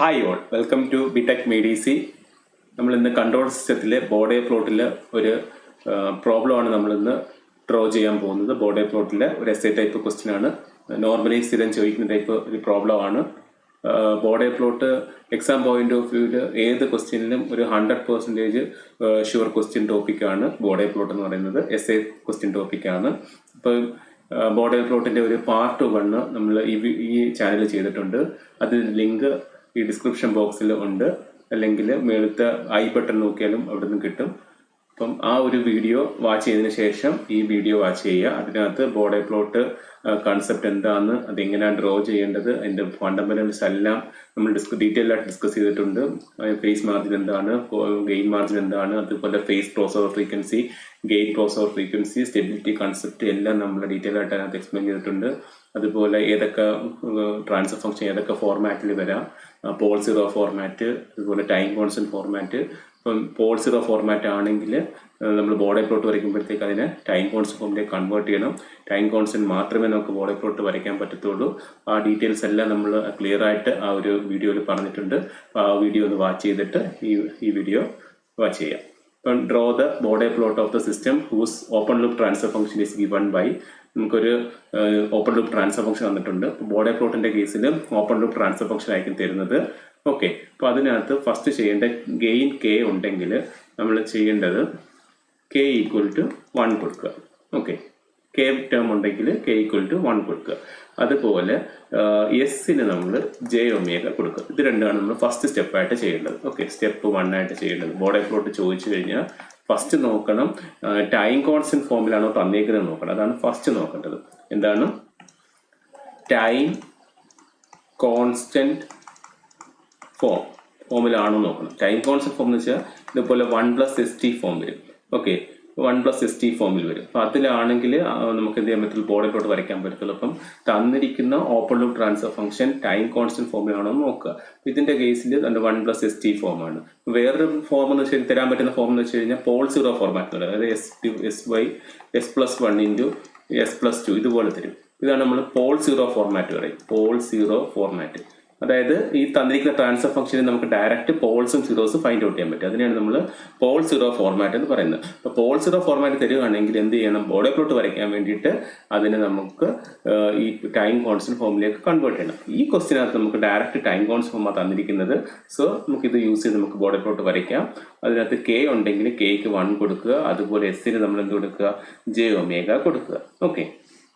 Hi all, welcome to BTech മെഡിസി. നമ്മൾ ഇന്ന് കൺട്രോൾ സിസ്റ്റത്തിലെ ബോർഡേ പ്ലോട്ടിൽ ഒരു പ്രോബ്ലമാണ് നമ്മളിന്ന് ഡ്രോ ചെയ്യാൻ പോകുന്നത്. ബോർഡേ പ്ലോട്ടിലെ ഒരു എസ്സേ ടൈപ്പ് ക്വസ്റ്റ്യൻ ആണ്. നോർമലി സ്ഥിരം ചോദിക്കുന്ന ടൈപ്പ് ഒരു പ്രോബ്ലമാണ്. ബോർഡേ പ്ലോട്ട് എക്സാം പോയിന്റ് ഓഫ് വ്യൂവിൽ ഏത് ക്വസ്റ്റ്യനിലും ഒരു 100% ഷുവർ ക്വസ്റ്റ്യൻ ടോപ്പിക്കാണ് ബോർഡേ പ്ലോട്ട് എന്ന് പറയുന്നത്. എസ്സേ ക്വസ്റ്റ്യൻ ടോപ്പിക്കാണ്. അപ്പോൾ ബോർഡേ പ്ലോട്ടിൻ്റെ ഒരു പാർട്ട് 1 നമ്മൾ ഈ ചാനൽ ചെയ്തിട്ടുണ്ട്. അതിന് ലിങ്ക് ഈ ഡിസ്ക്രിപ്ഷൻ ബോക്സിൽ ഉണ്ട്, അല്ലെങ്കിൽ മേളത്തെ ഐ ബട്ടൺ നോക്കിയാലും അവിടെ നിന്ന് കിട്ടും. അപ്പം ആ ഒരു വീഡിയോ വാച്ച് ചെയ്തതിന് ശേഷം ഈ വീഡിയോ വാച്ച് ചെയ്യുക. അതിനകത്ത് ബോർഡേ പ്ലോട്ട് കൺസെപ്റ്റ് എന്താണെന്ന്, അതെങ്ങനെയാണ് ഡ്രോ ചെയ്യേണ്ടത്, അതിൻ്റെ ഫണ്ടമെന്റൽസ് എല്ലാം നമ്മൾ ഡീറ്റെയിൽ ആയിട്ട് ഡിസ്കസ് ചെയ്തിട്ടുണ്ട്. ഫേസ് മാർജിൻ എന്താണ്, ഗെയിൻ മാർജിൻ എന്താണ്, അതുപോലെ phase cross over frequency, gain cross over frequency, stability concept എല്ലാം നമ്മൾ ഡീറ്റെയിൽ ആയിട്ട് അതിനകത്ത് എക്സ്പ്ലെയിൻ ചെയ്തിട്ടുണ്ട്. അതുപോലെ ഏതൊക്കെ ട്രാൻസ്ഫർ ഫംഗ്ഷൻ ഏതൊക്കെ ഫോർമാറ്റിൽ വരാം, പോൾ സീറോ ഫോർമാറ്റ്, അതുപോലെ ടൈം കോൺസ്റ്റന്റ് ഫോർമാറ്റ്. ഇപ്പം പോൾ സീറോ ഫോർമാറ്റ് ആണെങ്കിൽ നമ്മൾ ബോർഡേ പ്ലോട്ട് വരയ്ക്കുമ്പോഴത്തേക്ക് അതിനെ ടൈം കോൺസ്റ്റന്റ് ഫോമിലേക്ക് കൺവേർട്ട് ചെയ്യണം. ടൈം കോൺസ്റ്റന്റ് മാത്രമേ നമുക്ക് ബോർഡേ പ്ലോട്ട് വരയ്ക്കാൻ പറ്റത്തുള്ളൂ. ആ ഡീറ്റെയിൽസ് എല്ലാം നമ്മൾ ക്ലിയർ ആയിട്ട് ആ ഒരു വീഡിയോയിൽ പറഞ്ഞിട്ടുണ്ട്. അപ്പോൾ ആ വീഡിയോ ഒന്ന് വാച്ച് ചെയ്തിട്ട് ഈ വീഡിയോ വാച്ച് ചെയ്യാം. ഇപ്പം draw the bode plot of the system whose open loop transfer function is given by. നമുക്കൊരു ഓപ്പൺ ലൂപ്പ് ട്രാൻസ്ഫർ ഫംഗ്ഷൻ വന്നിട്ടുണ്ട്. ബോർഡേ പ്ലോട്ടിന്റെ കേസിൽ ഓപ്പൺ ലൂപ്പ് ട്രാൻസ്ഫർ ഫംഗ്ഷൻ ആയിരിക്കും തരുന്നത്. ഓക്കെ, അപ്പോൾ അതിനകത്ത് ഫസ്റ്റ് ചെയ്യേണ്ട ഗെയിൻ കെ ഉണ്ടെങ്കിൽ നമ്മൾ ചെയ്യേണ്ടത് കെ ഈക്വൽ ടു 1 കൊടുക്കുക. ഓക്കെ, കെ ടേം ഉണ്ടെങ്കിൽ കെ ഈക്വൽ ടു 1 കൊടുക്കുക. അതുപോലെ എസിന് നമ്മൾ ജെ ഒമേഗ കൊടുക്കുക. ഇത് രണ്ടാണ് നമ്മൾ ഫസ്റ്റ് സ്റ്റെപ്പായിട്ട് ചെയ്യേണ്ടത്. ഓക്കെ, സ്റ്റെപ്പ് 1 ആയിട്ട് ചെയ്യേണ്ടത്. ബോർഡേ പ്ലോട്ട് ചോദിച്ചു കഴിഞ്ഞാൽ ഫസ്റ്റ് നോക്കണം ടൈം കോൺസ്റ്റന്റ് ഫോമിലാണോ തന്നേക്കുന്നത് നോക്കണം. അതാണ് ഫസ്റ്റ് നോക്കേണ്ടത്. എന്താണ് ടൈം കോൺസ്റ്റന്റ് ഫോമിലാണോ നോക്കണം. ടൈം കോൺസ്റ്റന്റ് ഫോം എന്ന് വെച്ചാൽ ഇതുപോലെ 1+ST ഫോം വരും. ഓക്കെ, 1+ST ഫോമിൽ വരും. അപ്പം അതിലാണെങ്കിൽ നമുക്ക് എന്ത് ചെയ്യാൻ പറ്റുള്ളൂ, ബോർഡേ പ്ലോട്ട് വരയ്ക്കാൻ പറ്റത്തുള്ളൂ. അപ്പം തന്നിരിക്കുന്ന open loop transfer function time constant ഫോമിലാണോ എന്ന് നോക്കുക. ഇതിന്റെ കേസിൽ 1+ST ഫോമാണ്. വേറൊരു ഫോം എന്ന് വെച്ചാൽ തരാൻ പറ്റുന്ന ഫോം എന്ന് വെച്ച് കഴിഞ്ഞാൽ പോൾ സീറോ ഫോർമാറ്റ്, അതായത് S+1 × S+2 ഇതുപോലെ തരും. ഇതാണ് നമ്മൾ പോൾ സീറോ ഫോർമാറ്റ് പറയും. പോൾ സീറോ ഫോർമാറ്റ്, അതായത് ഈ തന്നിരിക്കുന്ന ട്രാൻസ്ഫർ ഫംഗ്ഷനിൽ നമുക്ക് ഡയറക്റ്റ് പോൾസും സീറോസും ഫൈൻഡ് ഔട്ട് ചെയ്യാൻ പറ്റും. അതിനാണ് നമ്മൾ പോൾ സീറോ ഫോർമാറ്റ് എന്ന് പറയുന്നത്. അപ്പോൾ പോൾ സീറോ ഫോർമാറ്റ് തരികയാണെങ്കിൽ എന്ത് ചെയ്യണം, ബോർഡേ പ്ലോട്ട് വരയ്ക്കാൻ വേണ്ടിയിട്ട് അതിനെ നമുക്ക് ഈ ടൈം കോൺസ്റ്റന്റ് ഫോമിലേക്ക് കൺവേർട്ട് ചെയ്യണം. ഈ ക്വസ്റ്റിനകത്ത് നമുക്ക് ഡയറക്റ്റ് ടൈം കോൺസ്റ്റന്റ് ഫോമാണ് തന്നിരിക്കുന്നത്. സോ നമുക്കിത് യൂസ് ചെയ്ത് നമുക്ക് ബോർഡേ പ്ലോട്ട് വരയ്ക്കാം. അതിനകത്ത് കെ ഉണ്ടെങ്കിൽ കെക്ക് 1 കൊടുക്കുക. അതുപോലെ എസിന് നമ്മൾ എന്ത് കൊടുക്കുക, ജെ ഒമേഗ കൊടുക്കുക. ഓക്കെ,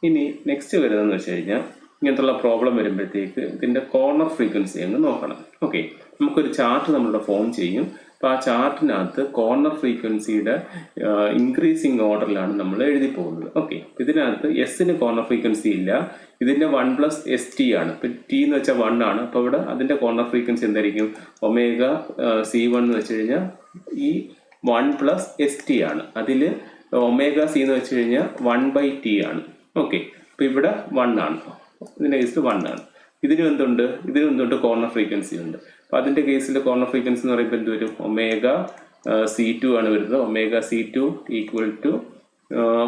ഇനി നെക്സ്റ്റ് വരുന്നതെന്ന് വെച്ച് കഴിഞ്ഞാൽ ഇങ്ങനത്തുള്ള പ്രോബ്ലം വരുമ്പോഴത്തേക്ക് ഇതിൻ്റെ കോർണർ ഫ്രീക്വൻസി അങ്ങ് നോക്കണം. ഓക്കെ, നമുക്കൊരു ചാർട്ട് നമ്മളുടെ ഫോം ചെയ്യും. അപ്പോൾ ആ ചാർട്ടിനകത്ത് കോർണർ ഫ്രീക്വൻസിയുടെ ഇൻക്രീസിങ് ഓർഡറിലാണ് നമ്മൾ എഴുതി പോകുന്നത്. ഓക്കെ, ഇതിനകത്ത് എസിന് കോർണർ ഫ്രീക്വൻസി ഇല്ല. ഇതിൻ്റെ 1+ST ആണ്. ഇപ്പം ടി എന്ന് വെച്ചാൽ 1 ആണ്. അപ്പോൾ ഇവിടെ അതിൻ്റെ കോർണർ ഫ്രീക്വൻസി എന്തായിരിക്കും, ഒമേഗ C1 എന്ന് വെച്ച് കഴിഞ്ഞാൽ ഈ 1+ST ആണ്. അതിൽ ഒമേഗ സി എന്ന് വെച്ച് കഴിഞ്ഞാൽ 1/T ആണ്. ഓക്കെ, അപ്പോൾ ഇവിടെ 1 ആണ്. ഇതിൻ്റെ കേസിൽ 1 ആണ്. ഇതിനും എന്തുണ്ട് കോർണർ ഫ്രീക്വൻസി ഉണ്ട്. അപ്പോൾ അതിൻ്റെ കേസിൽ കോർണർ ഫ്രീക്വൻസി എന്ന് പറയുമ്പോൾ എന്ത് വരും, ഒമേഗ C2 ആണ് വരുന്നത്. Omega C2 equal to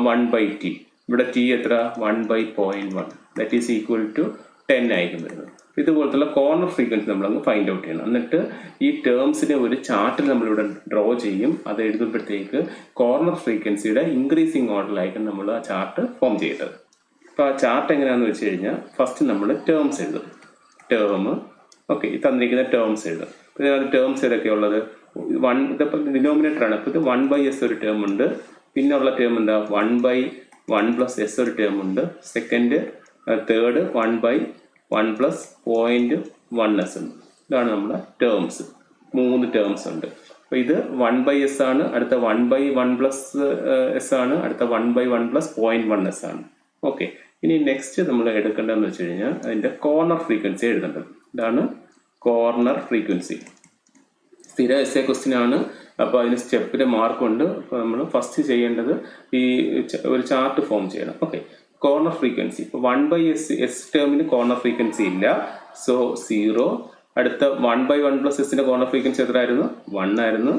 1/T. ഇവിടെ T എത്ര, 1/0.1, ദാറ്റ് ഈസ് ഈക്വൽ ടു 10 ആയിരിക്കും വരുന്നത്. ഇതുപോലത്തുള്ള കോർണർ ഫ്രീക്വൻസി നമ്മളങ്ങ് ഫൈൻഡ് ഔട്ട് ചെയ്യണം. എന്നിട്ട് ഈ ടേംസിനെ ഒരു ചാർട്ടിൽ നമ്മളിവിടെ ഡ്രോ ചെയ്യും. അത് എഴുതുമ്പോഴത്തേക്ക് കോർണർ ഫ്രീക്വൻസിയുടെ ഇൻക്രീസിങ് ഓർഡറിലായിരിക്കും നമ്മൾ ആ ചാർട്ട് ഫോം ചെയ്യേണ്ടത്. അപ്പോൾ ആ ചാർട്ട് എങ്ങനെയാണെന്ന് വെച്ച് കഴിഞ്ഞാൽ ഫസ്റ്റ് നമ്മൾ ടേംസ് എഴുതും. ഓക്കെ, ഈ തന്നിരിക്കുന്ന ടേംസ് എഴുതും. പിന്നെ അത് ടേംസ് ഏതൊക്കെ ഉള്ളത്, ഇതിപ്പോൾ ഡിനോമിനേറ്റർ ആണ്. അപ്പോൾ ഇത് 1/S ഒരു ടേം ഉണ്ട്. പിന്നെ ഉള്ള ടേം എന്താ, 1/1+S ഒരു ടേം ഉണ്ട്. സെക്കൻഡ് തേർഡ് 1/1+0.1S ഉണ്ട്. ഇതാണ് നമ്മുടെ ടേംസ്. 3 ടേംസ് ഉണ്ട്. അപ്പോൾ ഇത് 1/S ആണ്, അടുത്ത 1/1+S ആണ്, അടുത്ത 1/1+0.1S ആണ്. ഓക്കെ, ഇനി നെക്സ്റ്റ് നമ്മൾ എടുക്കേണ്ടതെന്ന് വെച്ച് കഴിഞ്ഞാൽ അതിൻ്റെ കോർണർ ഫ്രീക്വൻസി എഴുതേണ്ടത്. ഇതാണ് കോർണർ ഫ്രീക്വൻസി. സ്ഥിര എസ്സേ ക്വസ്റ്റ്യൻ ആണ്. അപ്പോൾ അതിന് സ്റ്റെപ്പിൻ്റെ മാർക്കുണ്ട്. അപ്പോൾ നമ്മൾ ഫസ്റ്റ് ചെയ്യേണ്ടത് ഈ ഒരു ചാർട്ട് ഫോം ചെയ്യണം. ഓക്കെ, കോർണർ ഫ്രീക്വൻസി ഇപ്പോൾ 1/S ടേമിന് കോർണർ ഫ്രീക്വൻസി ഇല്ല. സോ 0. അടുത്ത 1/1+Sന്റെ കോർണർ ഫ്രീക്വൻസി എത്ര ആയിരുന്നു, 1 ആയിരുന്നു.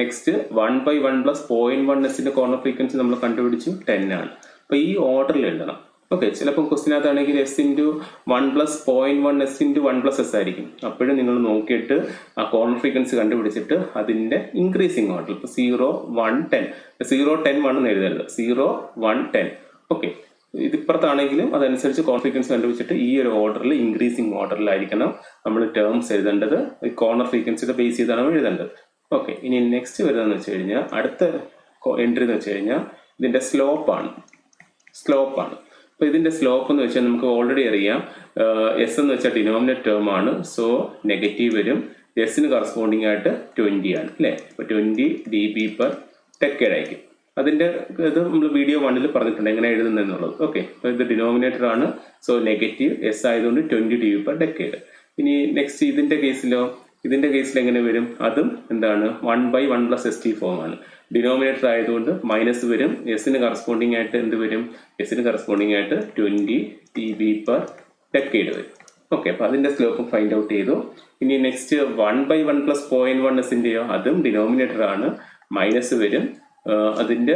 നെക്സ്റ്റ് 1/1+0.1S കോർണർ ഫ്രീക്വൻസി നമ്മൾ കണ്ടുപിടിച്ചു 10 ആണ്. അപ്പോൾ ഈ ഓർഡറിൽ എഴുതണം. ഓക്കെ, ചിലപ്പോൾ ക്വസ്റ്റിനകത്താണെങ്കിൽ s into 1+0.1 s into 1+s ആയിരിക്കും. അപ്പോഴും നിങ്ങൾ നോക്കിയിട്ട് ആ കോർണർ ഫ്രീക്വൻസി കണ്ടുപിടിച്ചിട്ട് അതിൻ്റെ ഇൻക്രീസിങ് ഓർഡർ, ഇപ്പോൾ 0, 1, 10, 0, 10, 1 എന്ന് എഴുതരുത്, 0, 1, 10. ഓക്കെ, ഇതിപ്പുറത്താണെങ്കിലും അതനുസരിച്ച് കോർണർ ഫ്രീക്വൻസി കണ്ടുപിടിച്ചിട്ട് ഈ ഒരു ഓർഡറിൽ, ഇൻക്രീസിങ് ഓർഡറിലായിരിക്കണം നമ്മൾ ടേംസ് എഴുതേണ്ടത്. ഈ കോർണർ ഫ്രീക്വൻസിയുടെ ബേസ് ചെയ്താണ് എഴുതേണ്ടത്. ഓക്കെ, ഇനി നെക്സ്റ്റ് വരുന്നതെന്ന് വെച്ച് കഴിഞ്ഞാൽ അടുത്ത എൻട്രി എന്ന് വെച്ച് കഴിഞ്ഞാൽ ഇതിൻ്റെ സ്ലോപ്പാണ്. അപ്പോൾ ഇതിൻ്റെ സ്ലോപ്പ് എന്ന് വെച്ചാൽ നമുക്ക് ഓൾറെഡി അറിയാം, എസ് എന്ന് വെച്ചാൽ ഡിനോമിനേറ്റ് ടേം ആണ്, സോ നെഗറ്റീവ് വരും. എസിന് കറസ്പോണ്ടിങ് ആയിട്ട് 20 ആണ് അല്ലേ. അപ്പോൾ 20 dB/decade ആയിരിക്കും. അതിൻ്റെ ഇത് നമ്മൾ വീഡിയോ 1 പറഞ്ഞിട്ടുണ്ട് എങ്ങനെ എഴുതുന്നതെന്നുള്ളത്. ഓക്കെ, അപ്പോൾ ഇത് ഡിനോമിനേറ്റർ ആണ്, സോ നെഗറ്റീവ്, എസ് ആയതുകൊണ്ട് 20 dB/decade. ഇനി നെക്സ്റ്റ് ഇതിൻ്റെ കേസിൽ എങ്ങനെ വരും? അതും എന്താണ്, 1/1+st ഫോം ആണ്. ഡിനോമിനേറ്റർ ആയതുകൊണ്ട് മൈനസ് വരും. എസിന് കറസ്പോണ്ടിങ് ആയിട്ട് എന്ത് വരും? എസിന് കറസ്പോണ്ടിങ് ആയിട്ട് 20 dB/decade വരും. ഓക്കെ, അപ്പോൾ അതിൻ്റെ സ്ലോപ്പ് ഫൈൻഡ് ഔട്ട് ചെയ്തു. ഇനി നെക്സ്റ്റ് 1/1+0.1s അതും ഡിനോമിനേറ്റർ ആണ്, മൈനസ് വരും. അതിൻ്റെ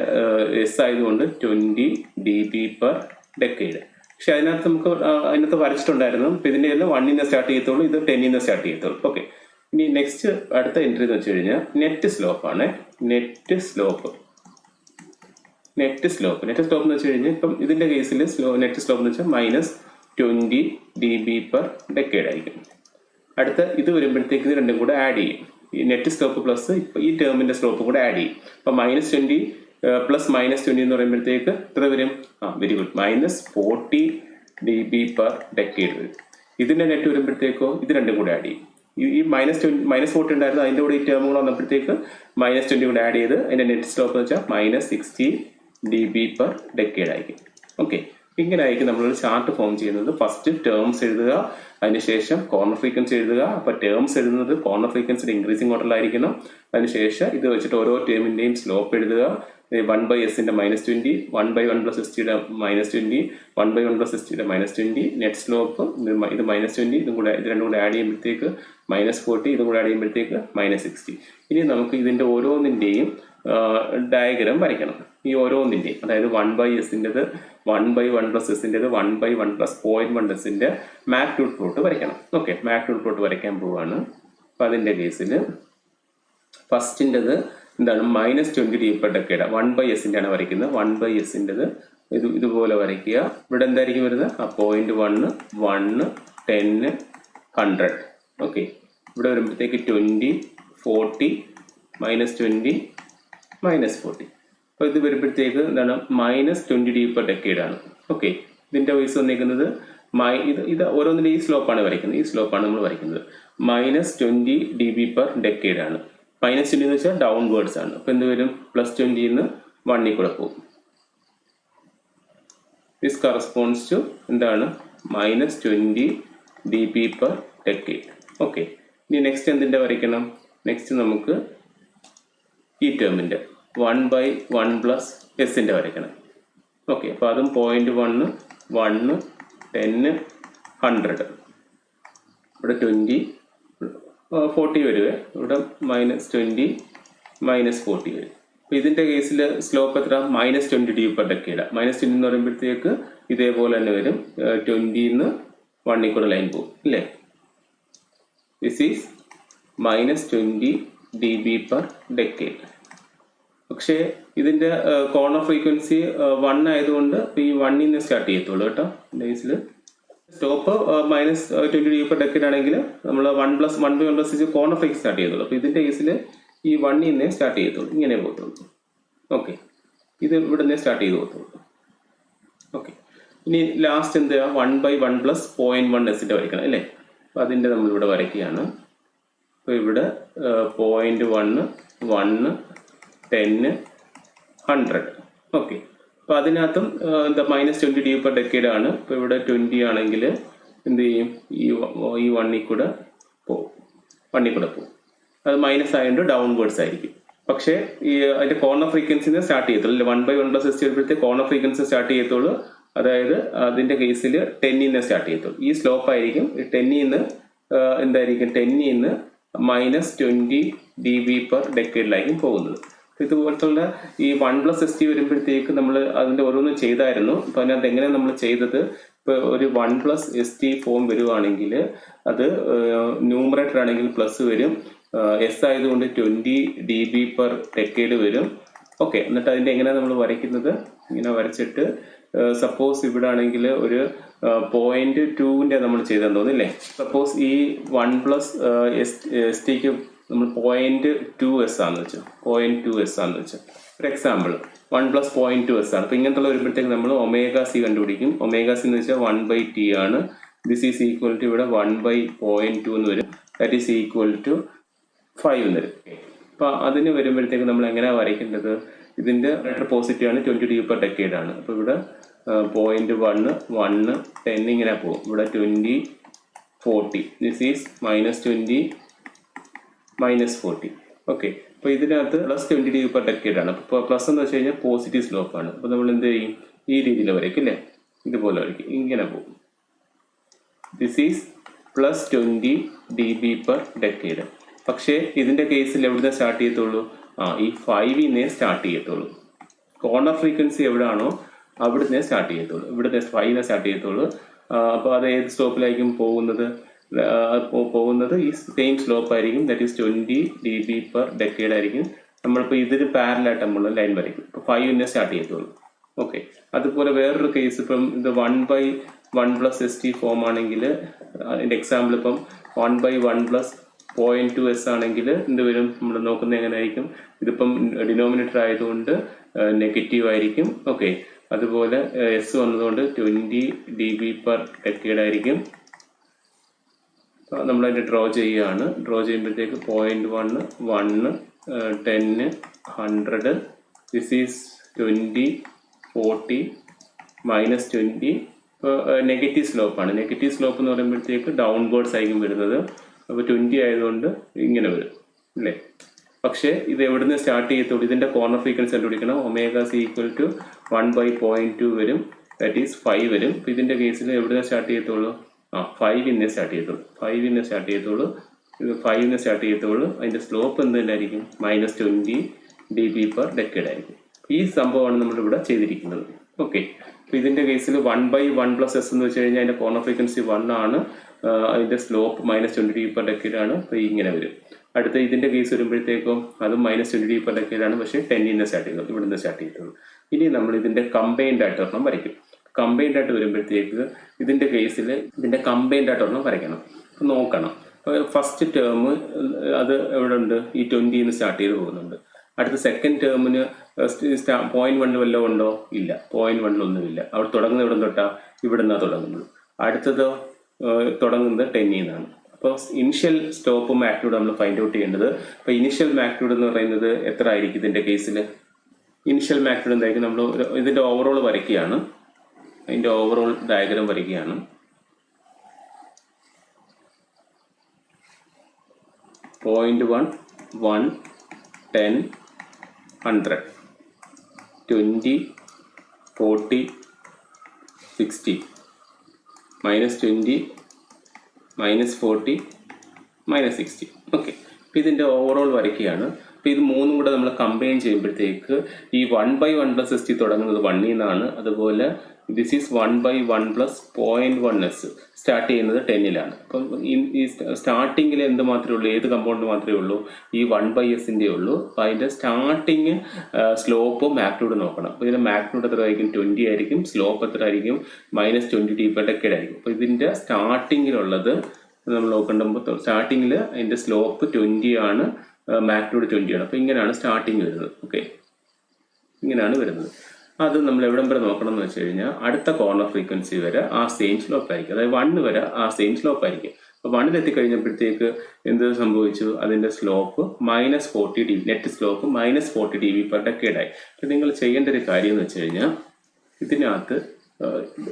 എസ് ആയതുകൊണ്ട് 20 dB/decade. പക്ഷെ അതിനകത്ത് വരച്ചിട്ടുണ്ടായിരുന്നു. അപ്പോൾ ഇതിൻ്റെ എല്ലാം 1 സ്റ്റാർട്ട് ചെയ്യത്തുള്ളൂ, ഇത് 10 സ്റ്റാർട്ട് ചെയ്യത്തുള്ളൂ. ഓക്കെ, ഇനി നെക്സ്റ്റ് അടുത്ത എൻട്രി എന്ന് വെച്ച് കഴിഞ്ഞാൽ നെറ്റ് സ്ലോപ്പ് ആണ്. നെറ്റ് സ്ലോപ്പ് എന്ന് വെച്ച് കഴിഞ്ഞാൽ ഇപ്പം ഇതിൻ്റെ കേസിൽ നെറ്റ് സ്ലോപ്പ് എന്ന് വെച്ചാൽ -20 dB/decade ആയിരിക്കും. അടുത്ത ഇത് വരുമ്പോഴത്തേക്ക് ഇത് രണ്ടും കൂടെ ആഡ് ചെയ്യും. ഈ നെറ്റ് സ്ലോപ്പ് പ്ലസ് ഈ ടേമിൻ്റെ സ്ലോപ്പ് കൂടെ ആഡ് ചെയ്യും. അപ്പം -20 പ്ലസ് -20 എന്ന് പറയുമ്പോഴത്തേക്ക് എത്ര വരും? വെരി ഗുഡ്, -40 dB/decade വരും. ഇതിൻ്റെ നെറ്റ് വരുമ്പോഴത്തേക്കോ ഇത് രണ്ടും കൂടെ ആഡ് ചെയ്യും. ഈ -40 ഉണ്ടായിരുന്നു, അതിൻ്റെ കൂടെ ഈ ടേം കൂടെ വന്നപ്പോഴത്തേക്ക് -20 കൂടെ ആഡ് ചെയ്ത് അതിൻ്റെ നെറ്റ് സ്ലോപ്പ് എന്ന് വെച്ചാൽ -60 dB/decade ആയിരിക്കും. ഓക്കെ, ഇങ്ങനെ ആയിരിക്കും നമ്മളൊരു ചാർട്ട് ഫോം ചെയ്യുന്നത്. ഫസ്റ്റ് ടേംസ് എഴുതുക, അതിനുശേഷം കോർണർ ഫ്രീക്വൻസി എഴുതുക. അപ്പോൾ ടേംസ് എഴുതുന്നത് കോർണർ ഫ്രീക്വൻസിയുടെ ഇൻക്രീസിംഗ് ഓർഡറിലായിരിക്കണം. അതിനുശേഷം ഇത് വെച്ചിട്ട് ഓരോ ടേമിൻ്റെയും സ്ലോപ്പ് എഴുതുക. 1/s-ന്റെ -20, 1/1+st-യുടെ -20, 1/1+st-യുടെ -20, നെറ്റ് സ്ലോപ്പ് ഇത് -20, ഇതും കൂടെ ഇത് രണ്ടും കൂടെ ആഡ് ചെയ്യുമ്പോഴത്തേക്ക് -40, ഇതും കൂടെ ആഡ് ചെയ്യുമ്പോഴത്തേക്ക് -60. ഇനി നമുക്ക് ഇതിൻ്റെ ഓരോന്നിൻ്റെയും ഡയഗ്രാം വരയ്ക്കണം. ഈ ഓരോന്നിൻ്റെയും, അതായത് 1/s-ൻ്റെത്, 1/1+s-ൻ്റെത്, 1/1+0.1s-ൻ്റെ മാഗ്നിറ്റ്യൂഡ് പ്ലോട്ട് വരയ്ക്കണം. ഓക്കെ, മാഗ്നിറ്റ്യൂഡ് പ്ലോട്ട് വരയ്ക്കാൻ പോവുകയാണ്. അപ്പോൾ അതിൻ്റെ കേസിൽ ഫസ്റ്റിൻ്റെത് എന്താണ്, -20 dB/decade, 1/s-ൻ്റെ ആണ് വരയ്ക്കുന്നത്. 1/s-ൻ്റെത് ഇതുപോലെ വരയ്ക്കുക. ഇവിടെ എന്തായിരിക്കും വരുന്നത്? 0.1, 1, 10, 100. ഓക്കെ, ഇവിടെ വരുമ്പോഴത്തേക്ക് 20, 40, -20, -40. അപ്പോൾ ഇത് വരുമ്പോഴത്തേക്ക് എന്താണ്, -20 dB/decade ആണ്. ഓക്കെ, ഇതിൻ്റെ വയസ്സ് വന്നിരിക്കുന്നത് ഇത് ഓരോന്നിൻ്റെ ഈ സ്ലോപ്പാണ് വരയ്ക്കുന്നത്. ഈ സ്ലോപ്പാണ് നമ്മൾ വരയ്ക്കുന്നത്. -20 dB/decade ആണ്. -20 എന്ന് വെച്ചാൽ ഡൗൺവേർഡ്സ് ആണ്. അപ്പോൾ എന്ത് വരും? +20 1 കൂടെ പോകും. ദിസ് കറസ്പോണ്ട്സ് ടു എന്താണ്, -20 dB/decade. ഓക്കെ, ഇനി നെക്സ്റ്റ് എന്തിൻ്റെ വരയ്ക്കണം? നെക്സ്റ്റ് നമുക്ക് ഈ ടേമിൻ്റെ 1/1+s-ൻ്റെ വരയ്ക്കണം. ഓക്കെ, അപ്പോൾ അതും 0.1, 1, 10, 100. ഇവിടെ 20, 40 വരിക. ഇവിടെ -20, -40 വരും. അപ്പോൾ ഇതിൻ്റെ കേസിൽ സ്ലോപ്പ് എത്ര? -20 dB/decade. -20 എന്ന് പറയുമ്പോഴത്തേക്ക് ഇതേപോലെ തന്നെ വരും. 20 1 കൂടെ ലൈൻ പോകും അല്ലേ. This is -20 dB/decade. പക്ഷേ ഇതിൻ്റെ കോർണർ ഫ്രീക്വൻസി 1 ആയതുകൊണ്ട് ഈ 1 സ്റ്റാർട്ട് ചെയ്യത്തുള്ളൂ കേട്ടോ. ഇതിൻ്റെ കേസിൽ സ്റ്റോപ്പ് -20 dB/decade ആണെങ്കിൽ നമ്മൾ 1/1+s കോർണർ ഫ്രീക്വൻസി സ്റ്റാർട്ട് ചെയ്യത്തുള്ളൂ. അപ്പോൾ ഇതിൻ്റെ കേസിൽ ഈ 1 സ്റ്റാർട്ട് ചെയ്യത്തുള്ളൂ, ഇങ്ങനെ പോകത്തുള്ളൂ. ഓക്കെ, ഇത് ഇവിടെ നിന്ന് സ്റ്റാർട്ട് ചെയ്ത് പോകത്തുള്ളൂ. ഓക്കെ, ഇനി ലാസ്റ്റ് എന്താ, 1/1+0.1s-ൻ്റെ വരയ്ക്കണം അല്ലേ. അപ്പോൾ അതിൻ്റെ നമ്മളിവിടെ വരയ്ക്കുകയാണ്. അപ്പോൾ ഇവിടെ 0.1, 1, 10, 100. ഓക്കെ, അപ്പോൾ അതിനകത്തും എന്താ -20 dB/decade ആണ്. ഇപ്പോൾ ഇവിടെ 20 ആണെങ്കിൽ എന്ത് ചെയ്യും, ഈ 1 കൂടെ പോകും. അത് മൈനസ് ആയതുകൊണ്ട് ഡൗൺവേർഡ്സ് ആയിരിക്കും. പക്ഷേ ഈ അതിൻ്റെ കോർണർ ഫ്രീക്വൻസിന്ന് സ്റ്റാർട്ട് ചെയ്യത്തുള്ളൂ. 1/1+s വരുമ്പോഴത്തേക്ക് കോർണർ ഫ്രീക്വൻസി സ്റ്റാർട്ട് ചെയ്യത്തുള്ളൂ. അതായത് അതിൻ്റെ കേസിൽ 10 സ്റ്റാർട്ട് ചെയ്യത്തുള്ളൂ. ഈ സ്ലോപ്പ് ആയിരിക്കും 10 എന്തായിരിക്കും, 10 -20 dB/decade പോകുന്നത്. ഇതുപോലത്തുള്ള ഈ 1+ST വരുമ്പോഴത്തേക്ക് നമ്മൾ അതിൻ്റെ ഓരോന്നും ചെയ്തായിരുന്നു. അപ്പോൾ അതിനകത്ത് എങ്ങനെയാണ് നമ്മൾ ചെയ്തത്? ഇപ്പോൾ ഒരു 1+ST ഫോം വരുവാണെങ്കിൽ അത് ന്യൂമറേറ്റർ ആണെങ്കിൽ പ്ലസ് വരും, എസ് ആയതുകൊണ്ട് 20 dB/decade വരും. ഓക്കെ, എന്നിട്ട് അതിൻ്റെ എങ്ങനെയാണ് നമ്മൾ വരയ്ക്കുന്നത്? ഇങ്ങനെ വരച്ചിട്ട് സപ്പോസ് ഇവിടെ ആണെങ്കിൽ ഒരു 0.2 നമ്മൾ ചെയ്തെന്ന് തോന്നില്ലേ. സപ്പോസ് ഈ 1+STക്ക് നമ്മൾ 0.2S ആണെന്ന് വെച്ചു, 0.2S ആണെന്ന് വെച്ചു. ഒരു എക്സാമ്പിൾ 1+0.2S ആണ്. അപ്പോൾ ഇങ്ങനത്തെ വരുമ്പോഴത്തേക്ക് നമ്മൾ ωc കണ്ടുപിടിക്കും. ωc എന്ന് വെച്ചാൽ 1/T ആണ്. ദിസ് ഈസ് ഈക്വൽ ടു ഇവിടെ 1/0.2 എന്ന് വരും. ദാറ്റ് ഈസ് ഈക്വൽ ടു 5 എന്ന് വരും. അപ്പോൾ അതിന് വരുമ്പോഴത്തേക്ക് നമ്മൾ എങ്ങനെയാണ് വരയ്ക്കേണ്ടത്? ഇതിൻ്റെ പോസിറ്റീവ് ആണ്, 20 dB/decade ആണ്. അപ്പോൾ ഇവിടെ 0.1 1 10 ഇങ്ങനെ പോകും. ഇവിടെ 20 40. This is -20 -40. ഓക്കെ, അപ്പോൾ ഇതിനകത്ത് +20 dB/decade ആണ്. അപ്പോൾ പ്ലസ് എന്ന് വെച്ച് കഴിഞ്ഞാൽ പോസിറ്റീവ് സ്ലോപ്പ് ആണ്. അപ്പോൾ നമ്മൾ എന്ത് ചെയ്യും? ഈ രീതിയിൽ വരയ്ക്കും അല്ലേ, ഇതുപോലെ വരയ്ക്കും, ഇങ്ങനെ പോകും. This is +20 dB/decade. പക്ഷേ ഇതിൻ്റെ കേസിൽ എവിടുന്ന് സ്റ്റാർട്ട് ചെയ്യത്തുള്ളൂ? ഈ 5-നെ സ്റ്റാർട്ട് ചെയ്യത്തുള്ളൂ. കോർണർ ഫ്രീക്വൻസി എവിടെയാണോ അവിടുന്ന് സ്റ്റാർട്ട് ചെയ്യത്തുള്ളൂ. ഇവിടുത്തെ 5-നെ സ്റ്റാർട്ട് ചെയ്യത്തുള്ളൂ. അപ്പോൾ അത് ഏത് സ്ലോപ്പിലായിരിക്കും പോകുന്നത്? ഈ സെയിം സ്ലോപ്പ് ആയിരിക്കും. ദാറ്റ് ഈസ് 20 dB/decade ആയിരിക്കും. നമ്മളിപ്പോൾ ഇതിന് പാരലായിട്ട് നമ്മൾ ലൈൻ വരയ്ക്കും. ഇപ്പോൾ 5-നെ സ്റ്റാർട്ട് ചെയ്യത്തുള്ളൂ. ഓക്കെ, അതുപോലെ വേറൊരു കേസ് ഇപ്പം ഇത് 1/1+ST ഫോം ആണെങ്കിൽ അതിൻ്റെ എക്സാമ്പിൾ ഇപ്പം 1/1+0.2S ആണെങ്കിൽ എന്ത് വരും? നമ്മൾ നോക്കുന്നത് എങ്ങനെ ആയിരിക്കും? ഇതിപ്പം ഡിനോമിനേറ്റർ ആയതുകൊണ്ട് നെഗറ്റീവ് ആയിരിക്കും. ഓക്കെ, അതുപോലെ എസ് വന്നതുകൊണ്ട് 20 dB/decade ആയിരിക്കും. നമ്മളതിൻ്റെ ഡ്രോ ചെയ്യുകയാണ്. ഡ്രോ ചെയ്യുമ്പോഴത്തേക്ക് 0.1 1 10 100. This is 20 40 -20. ഇപ്പോൾ നെഗറ്റീവ് സ്ലോപ്പാണ്. നെഗറ്റീവ് സ്ലോപ്പ് എന്ന് പറയുമ്പോഴത്തേക്ക് ഡൗൺവേർഡ്സ് ആയിരിക്കും വരുന്നത്. അപ്പോൾ 20 ആയതുകൊണ്ട് ഇങ്ങനെ വരും അല്ലേ. പക്ഷേ ഇത് എവിടുന്ന് സ്റ്റാർട്ട് ചെയ്യത്തുള്ളൂ? ഇതിൻ്റെ കോർണർ ഫ്രീക്വൻസി കണ്ടുപിടിക്കണം. ωc ഈക്വൽ ടു 1/0.2 വരും. ദാറ്റ് ഈസ് 5 വരും. അപ്പോൾ ഇതിൻ്റെ കേസിൽ എവിടുന്ന് സ്റ്റാർട്ട് ചെയ്യത്തുള്ളൂ? 5-നെ സ്റ്റാർട്ട് ചെയ്യത്തുള്ളൂ. 5-നെ സ്റ്റാർട്ട് ചെയ്യത്തുള്ളൂ. ഇത് 5-നെ സ്റ്റാർട്ട് ചെയ്യത്തുള്ളൂ. അതിൻ്റെ സ്ലോപ്പ് എന്തുതന്നെയായിരിക്കും? -20 dB/decade ആയിരിക്കും. ഈ സംഭവമാണ് നമ്മളിവിടെ ചെയ്തിരിക്കുന്നത്. ഓക്കെ, അപ്പോൾ ഇതിൻ്റെ കേസിൽ 1/1+S എന്ന് വെച്ച് കഴിഞ്ഞാൽ അതിൻ്റെ കോർണർ ഫ്രീക്വൻസി 1 ആണ്. അതിൻ്റെ സ്ലോപ്പ് -20 dB/decade ആണ്. അപ്പോൾ ഇങ്ങനെ വരും. അടുത്ത ഇതിൻ്റെ കേസ് വരുമ്പോഴത്തേക്കും അതും -20 dB/decade ആണ്. പക്ഷേ 10-നെ സ്റ്റാർട്ട് ചെയ്തു, ഇവിടുന്ന് സ്റ്റാർട്ട് ചെയ്തോളൂ. ഇനി നമ്മൾ ഇതിൻ്റെ കമ്പൈൻഡ് ആയിട്ട് ഒരെണ്ണം വരയ്ക്കും. കമ്പൈൻഡ് ആയിട്ട് വരുമ്പോഴത്തേക്ക് ഇതിൻ്റെ കേസിൽ ഇതിൻ്റെ കമ്പൈൻഡ് ആയിട്ട് ഒരെണ്ണം വരയ്ക്കണം. നോക്കണം, ഫസ്റ്റ് ടേം അത് എവിടെ ഉണ്ട്? ഈ 20-ന്ന് സ്റ്റാർട്ട് ചെയ്ത് പോകുന്നുണ്ട്. അടുത്ത സെക്കൻഡ് ടേമിന് 0.1 വല്ലതും ഉണ്ടോ? ഇല്ല, 0.1 അവിടെ തുടങ്ങുന്നത് ഇവിടെ തൊട്ടാ? ഇവിടെ നിന്നാണ് തുടങ്ങുന്നത്. അടുത്തത് തുടങ്ങുന്നത് 10-ന്നാണ്. അപ്പോൾ ഇനിഷ്യൽ സ്റ്റോപ്പ് മാഗ്നിറ്റ്യൂഡ് നമ്മൾ ഫൈൻഡ് ഔട്ട് ചെയ്യേണ്ടത്. അപ്പോൾ ഇനിഷ്യൽ മാഗ്നിറ്റ്യൂഡ് എന്ന് പറയുന്നത് എത്ര ആയിരിക്കും? ഇതിൻ്റെ കേസിൽ ഇനിഷ്യൽ മാഗ്നിറ്റ്യൂഡ് എന്തായിരിക്കും? നമ്മൾ ഇതിൻ്റെ ഓവറോൾ വരയ്ക്കുകയാണ്. അതിൻ്റെ ഓവറോൾ ഡയഗ്രാം വരയ്ക്കുകയാണ്. .1 1 10 100 20 40 60 -20 -40 -60. ഓക്കെ, അപ്പോൾ ഇതിൻ്റെ ഓവറോൾ വരയ്ക്കുകയാണ്. അപ്പോൾ ഇത് മൂന്നും കൂടെ നമ്മൾ കമ്പൈൻ ചെയ്യുമ്പോഴത്തേക്ക് ഈ 1/1+ST തുടങ്ങുന്നത് 1-ന്നാണ്. അതുപോലെ ദിസ് ഈസ് 1/1+0.1S സ്റ്റാർട്ട് ചെയ്യുന്നത് 10-ലാണ്. അപ്പം ഈ സ്റ്റാർട്ടിങ്ങിൽ എന്ത് മാത്രമേ ഉള്ളൂ? ഏത് കമ്പൗണ്ട് മാത്രമേ ഉള്ളൂ? ഈ 1/S-ൻ്റെ ഉള്ളൂ. അപ്പോൾ അതിൻ്റെ സ്റ്റാർട്ടിങ് സ്ലോപ്പ് മാഗ്നിറ്റ്യൂഡ് നോക്കണം. അപ്പോൾ ഇതിൻ്റെ മാഗ്നിറ്റ്യൂഡ് എത്ര ആയിരിക്കും? 20 ആയിരിക്കും. സ്ലോപ്പ് എത്ര ആയിരിക്കും? -20 dB/decade ആയിരിക്കും. അപ്പോൾ ഇതിൻ്റെ സ്റ്റാർട്ടിങ്ങിലുള്ളത് നമ്മൾ നോക്കേണ്ടുമ്പോൾ സ്റ്റാർട്ടിങ്ങിൽ അതിൻ്റെ സ്ലോപ്പ് 20 ആണ്, മാഗ്നിറ്റ്യൂഡ് 20 ആണ്. അപ്പോൾ ഇങ്ങനെയാണ് സ്റ്റാർട്ടിങ് വരുന്നത്. ഓക്കെ, ഇങ്ങനെയാണ് വരുന്നത്. അത് നമ്മൾ എവിടം വരെ നോക്കണം എന്ന് വെച്ച് കഴിഞ്ഞാൽ അടുത്ത കോർണർ ഫ്രീക്വൻസി വരെ ആ സെയിം സ്ലോപ്പ് ആയിരിക്കും. അതായത് 1 വരെ ആ സെയിം സ്ലോപ്പ് ആയിരിക്കും. അപ്പോൾ 1-ലെത്തിക്കഴിഞ്ഞപ്പോഴത്തേക്ക് എന്ത് സംഭവിച്ചു? അതിൻ്റെ slope -40 dB, net slope -40 dB/decade ആയി. അപ്പോൾ നിങ്ങൾ ചെയ്യേണ്ട ഒരു കാര്യം എന്ന് വെച്ച് കഴിഞ്ഞാൽ ഇതിനകത്ത്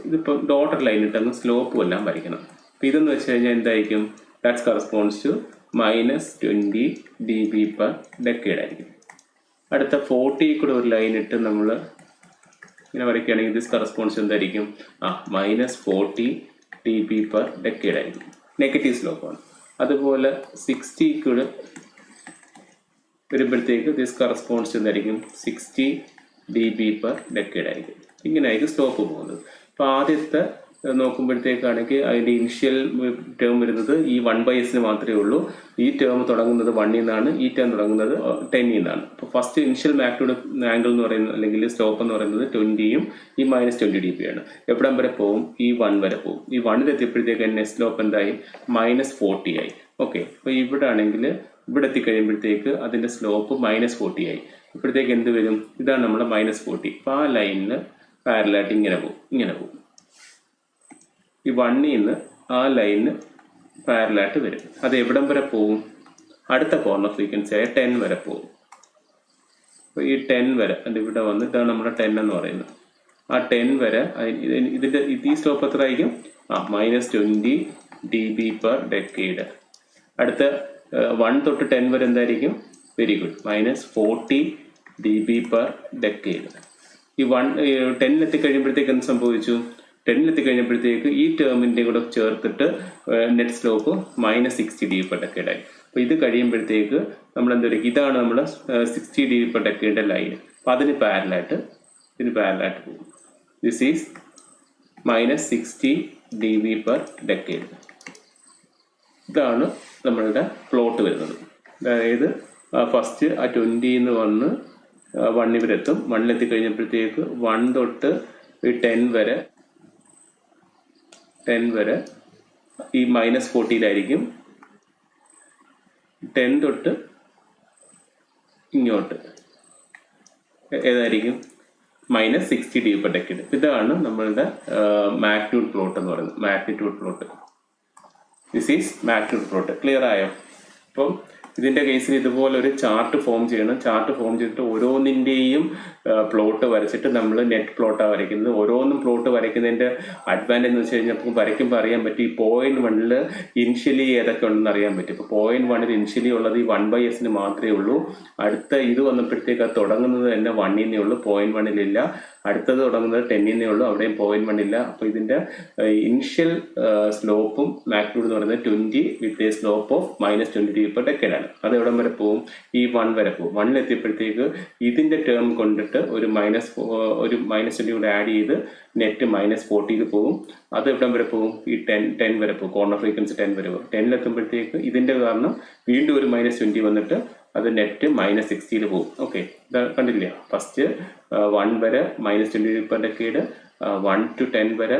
ഇതിപ്പോൾ ഡോട്ടർ ലൈൻ ഇട്ടങ്ങ് സ്ലോപ്പും എല്ലാം വരയ്ക്കണം. അപ്പോൾ ഇതെന്ന് വെച്ച് കഴിഞ്ഞാൽ എന്തായിരിക്കും? ദാറ്റ്സ് കറസ്പോണ്ട്സ് ടു -20 dB/decade ആയിരിക്കും. അടുത്ത 40 കൂടെ ഒരു ലൈൻ ഇട്ട് നമ്മൾ ഇങ്ങനെ വരയ്ക്കുകയാണെങ്കിൽ ദിസ് കറസ്പോണ്ട്സ് എന്തായിരിക്കും? -40 dB/decade ആയിരിക്കും. നെഗറ്റീവ് സ്ലോപ്പാണ്. അതുപോലെ 60 കൂടെ വരുമ്പോഴത്തേക്ക് ദിസ് കറസ്പോണ്ട്സ് എന്തായിരിക്കും 60 dB/decade ആയിരിക്കും. ഇങ്ങനെയായിരിക്കും സ്ലോപ്പ് പോകുന്നത്. അപ്പോൾ ആദ്യത്തെ നോക്കുമ്പോഴത്തേക്കാണെങ്കിൽ അതിൻ്റെ ഇനിഷ്യൽ ടേം വരുന്നത് ഈ 1/s മാത്രമേ ഉള്ളൂ. ഈ ടേം തുടങ്ങുന്നത് 1 നിന്നാണ്, ഈ ടേം തുടങ്ങുന്നത് 10 നിന്നാണ്. അപ്പോൾ ഫസ്റ്റ് ഇനിഷ്യൽ മാഗ്നിറ്റ്യൂഡ് ആംഗിൾ എന്ന് പറയുന്നത് അല്ലെങ്കിൽ സ്ലോപ്പ് എന്ന് പറയുന്നത് 20യും ഈ -20 dB ആണ്. എവിടം വരെ പോകും? ഈ 1 വരെ പോകും. ഈ 1 എത്തിയപ്പോഴത്തേക്ക് തന്നെ സ്ലോപ്പ് എന്തായി? -40 ആയി. ഓക്കെ, അപ്പോൾ ഇവിടെ ആണെങ്കിൽ ഇവിടെ എത്തിക്കഴിയുമ്പോഴത്തേക്ക് അതിൻ്റെ സ്ലോപ്പ് -40 ആയി. ഇപ്പോഴത്തേക്ക് എന്ത് വരും? ഇതാണ് നമ്മുടെ -40. അപ്പോൾ ആ ലൈനിന് പാരലായിട്ട് ഇങ്ങനെ പോകും. ഈ 1 നിന്ന് ആ ലൈനിന് പാരലായിട്ട് വരും. അത് എവിടം വരെ പോകും? അടുത്ത കോർണർ ഫ്രീക്വൻസി ആയ 10 വരെ പോകും. അപ്പോൾ ഈ 10 വരെ ഇവിടെ വന്ന് ഇതാണ് നമ്മുടെ 10 എന്ന് പറയുന്നത്. ആ 10 വരെ ഇതിൻ്റെ ഈ സ്ലോപ്പ് എത്ര ആയിരിക്കും? -20 dB/decade. അടുത്ത 1 തൊട്ട് 10 വരെ എന്തായിരിക്കും? Very good, -40 dB/decade. ഈ 10 എത്തിക്കഴിയുമ്പോഴത്തേക്ക് എന്ത് സംഭവിച്ചു? 10 എത്തിക്കഴിഞ്ഞപ്പോഴത്തേക്ക് ഈ ടേമിൻ്റെ കൂടെ ചേർത്തിട്ട് നെറ്റ് സ്ലോപ്പ് -60 dB/decade ആയി. അപ്പോൾ ഇത് കഴിയുമ്പോഴത്തേക്ക് നമ്മൾ എന്താ പറയുക? ഇതാണ് നമ്മുടെ 60 dB/decade ലൈൻ. അപ്പോൾ അതിന് പാരലായിട്ട് പോകും. This is -60 dB/decade. ഇതാണ് നമ്മളുടെ പ്ലോട്ട് വരുന്നത്. അതായത് ഫസ്റ്റ് ആ 20 എന്ന് വന്ന് 1 വരെ എത്തും. 1 എത്തിക്കഴിഞ്ഞപ്പോഴത്തേക്ക് 1 തൊട്ട് ഈ 10 വരെ ഈ -40യിലായിരിക്കും. 10 തൊട്ട് ഇങ്ങോട്ട് ഏതായിരിക്കും? -60 dB/decade. ഇതാണ് നമ്മളുടെ മാഗ്നിറ്റ്യൂഡ് പ്ലോട്ട് എന്ന് പറയുന്നത്. Magnitude plot. This is magnitude plot. Clear ആയോ? അപ്പം ഇതിൻ്റെ കേസിൽ ഇതുപോലെ ഒരു ചാർട്ട് ഫോം ചെയ്യണം. ചാർട്ട് ഫോം ചെയ്തിട്ട് ഓരോന്നിൻ്റെയും പ്ലോട്ട് വരച്ചിട്ട് നമ്മൾ നെറ്റ് പ്ലോട്ടാണ് വരയ്ക്കുന്നത്. ഓരോന്നും പ്ലോട്ട് വരയ്ക്കുന്നതിൻ്റെ അഡ്വാൻറ്റേജ് എന്ന് വെച്ച് കഴിഞ്ഞാൽ നമുക്ക് വരയ്ക്കുമ്പോൾ അറിയാൻ പറ്റും ഈ 0.1 ഇനിഷ്യലി ഏതൊക്കെ ഉണ്ടെന്ന് അറിയാൻ പറ്റും. ഇപ്പോൾ 0.1 ഇനിഷ്യലി ഉള്ളത് ഈ 1/s മാത്രമേ ഉള്ളൂ. അടുത്ത ഇത് വന്നപ്പോഴത്തേക്ക് അത് തുടങ്ങുന്നത് തന്നെ 1 ഉള്ളൂ, 0.1 അടുത്തത് തുടങ്ങുന്നത് 10 ഉള്ളൂ, അവിടെയും 0.1 ഇല്ല. അപ്പോൾ ഇതിൻ്റെ ഇനിഷ്യൽ സ്ലോപ്പും മാഗ്നിറ്റ്യൂഡ് എന്ന് പറയുന്നത് 20 with a slope of -20 dB/decade ആണ്. അത് എവിടം വരെ പോകും? ഈ 1 വരെ പോകും. 1 എത്തിയപ്പോഴത്തേക്ക് ഇതിൻ്റെ ടേം കൊണ്ടിട്ട് ഒരു -20 കൂടെ ആഡ് ചെയ്ത് നെറ്റ് -40 പോകും. അത് എവിടം വരെ പോകും? ഈ 10 വരെ പോകും. കോർണർ ഫ്രീക്വൻസി 10 വരെ പോകും. 10 എത്തുമ്പോഴത്തേക്ക് ഇതിൻ്റെ കാരണം വീണ്ടും ഒരു -20 വന്നിട്ട് അത് നെറ്റ് -60 പോകും. ഓക്കെ, ഇത് കണ്ടില്ല? ഫസ്റ്റ് 1 വരെ -20 dB/decade, 1 to 10 വരെ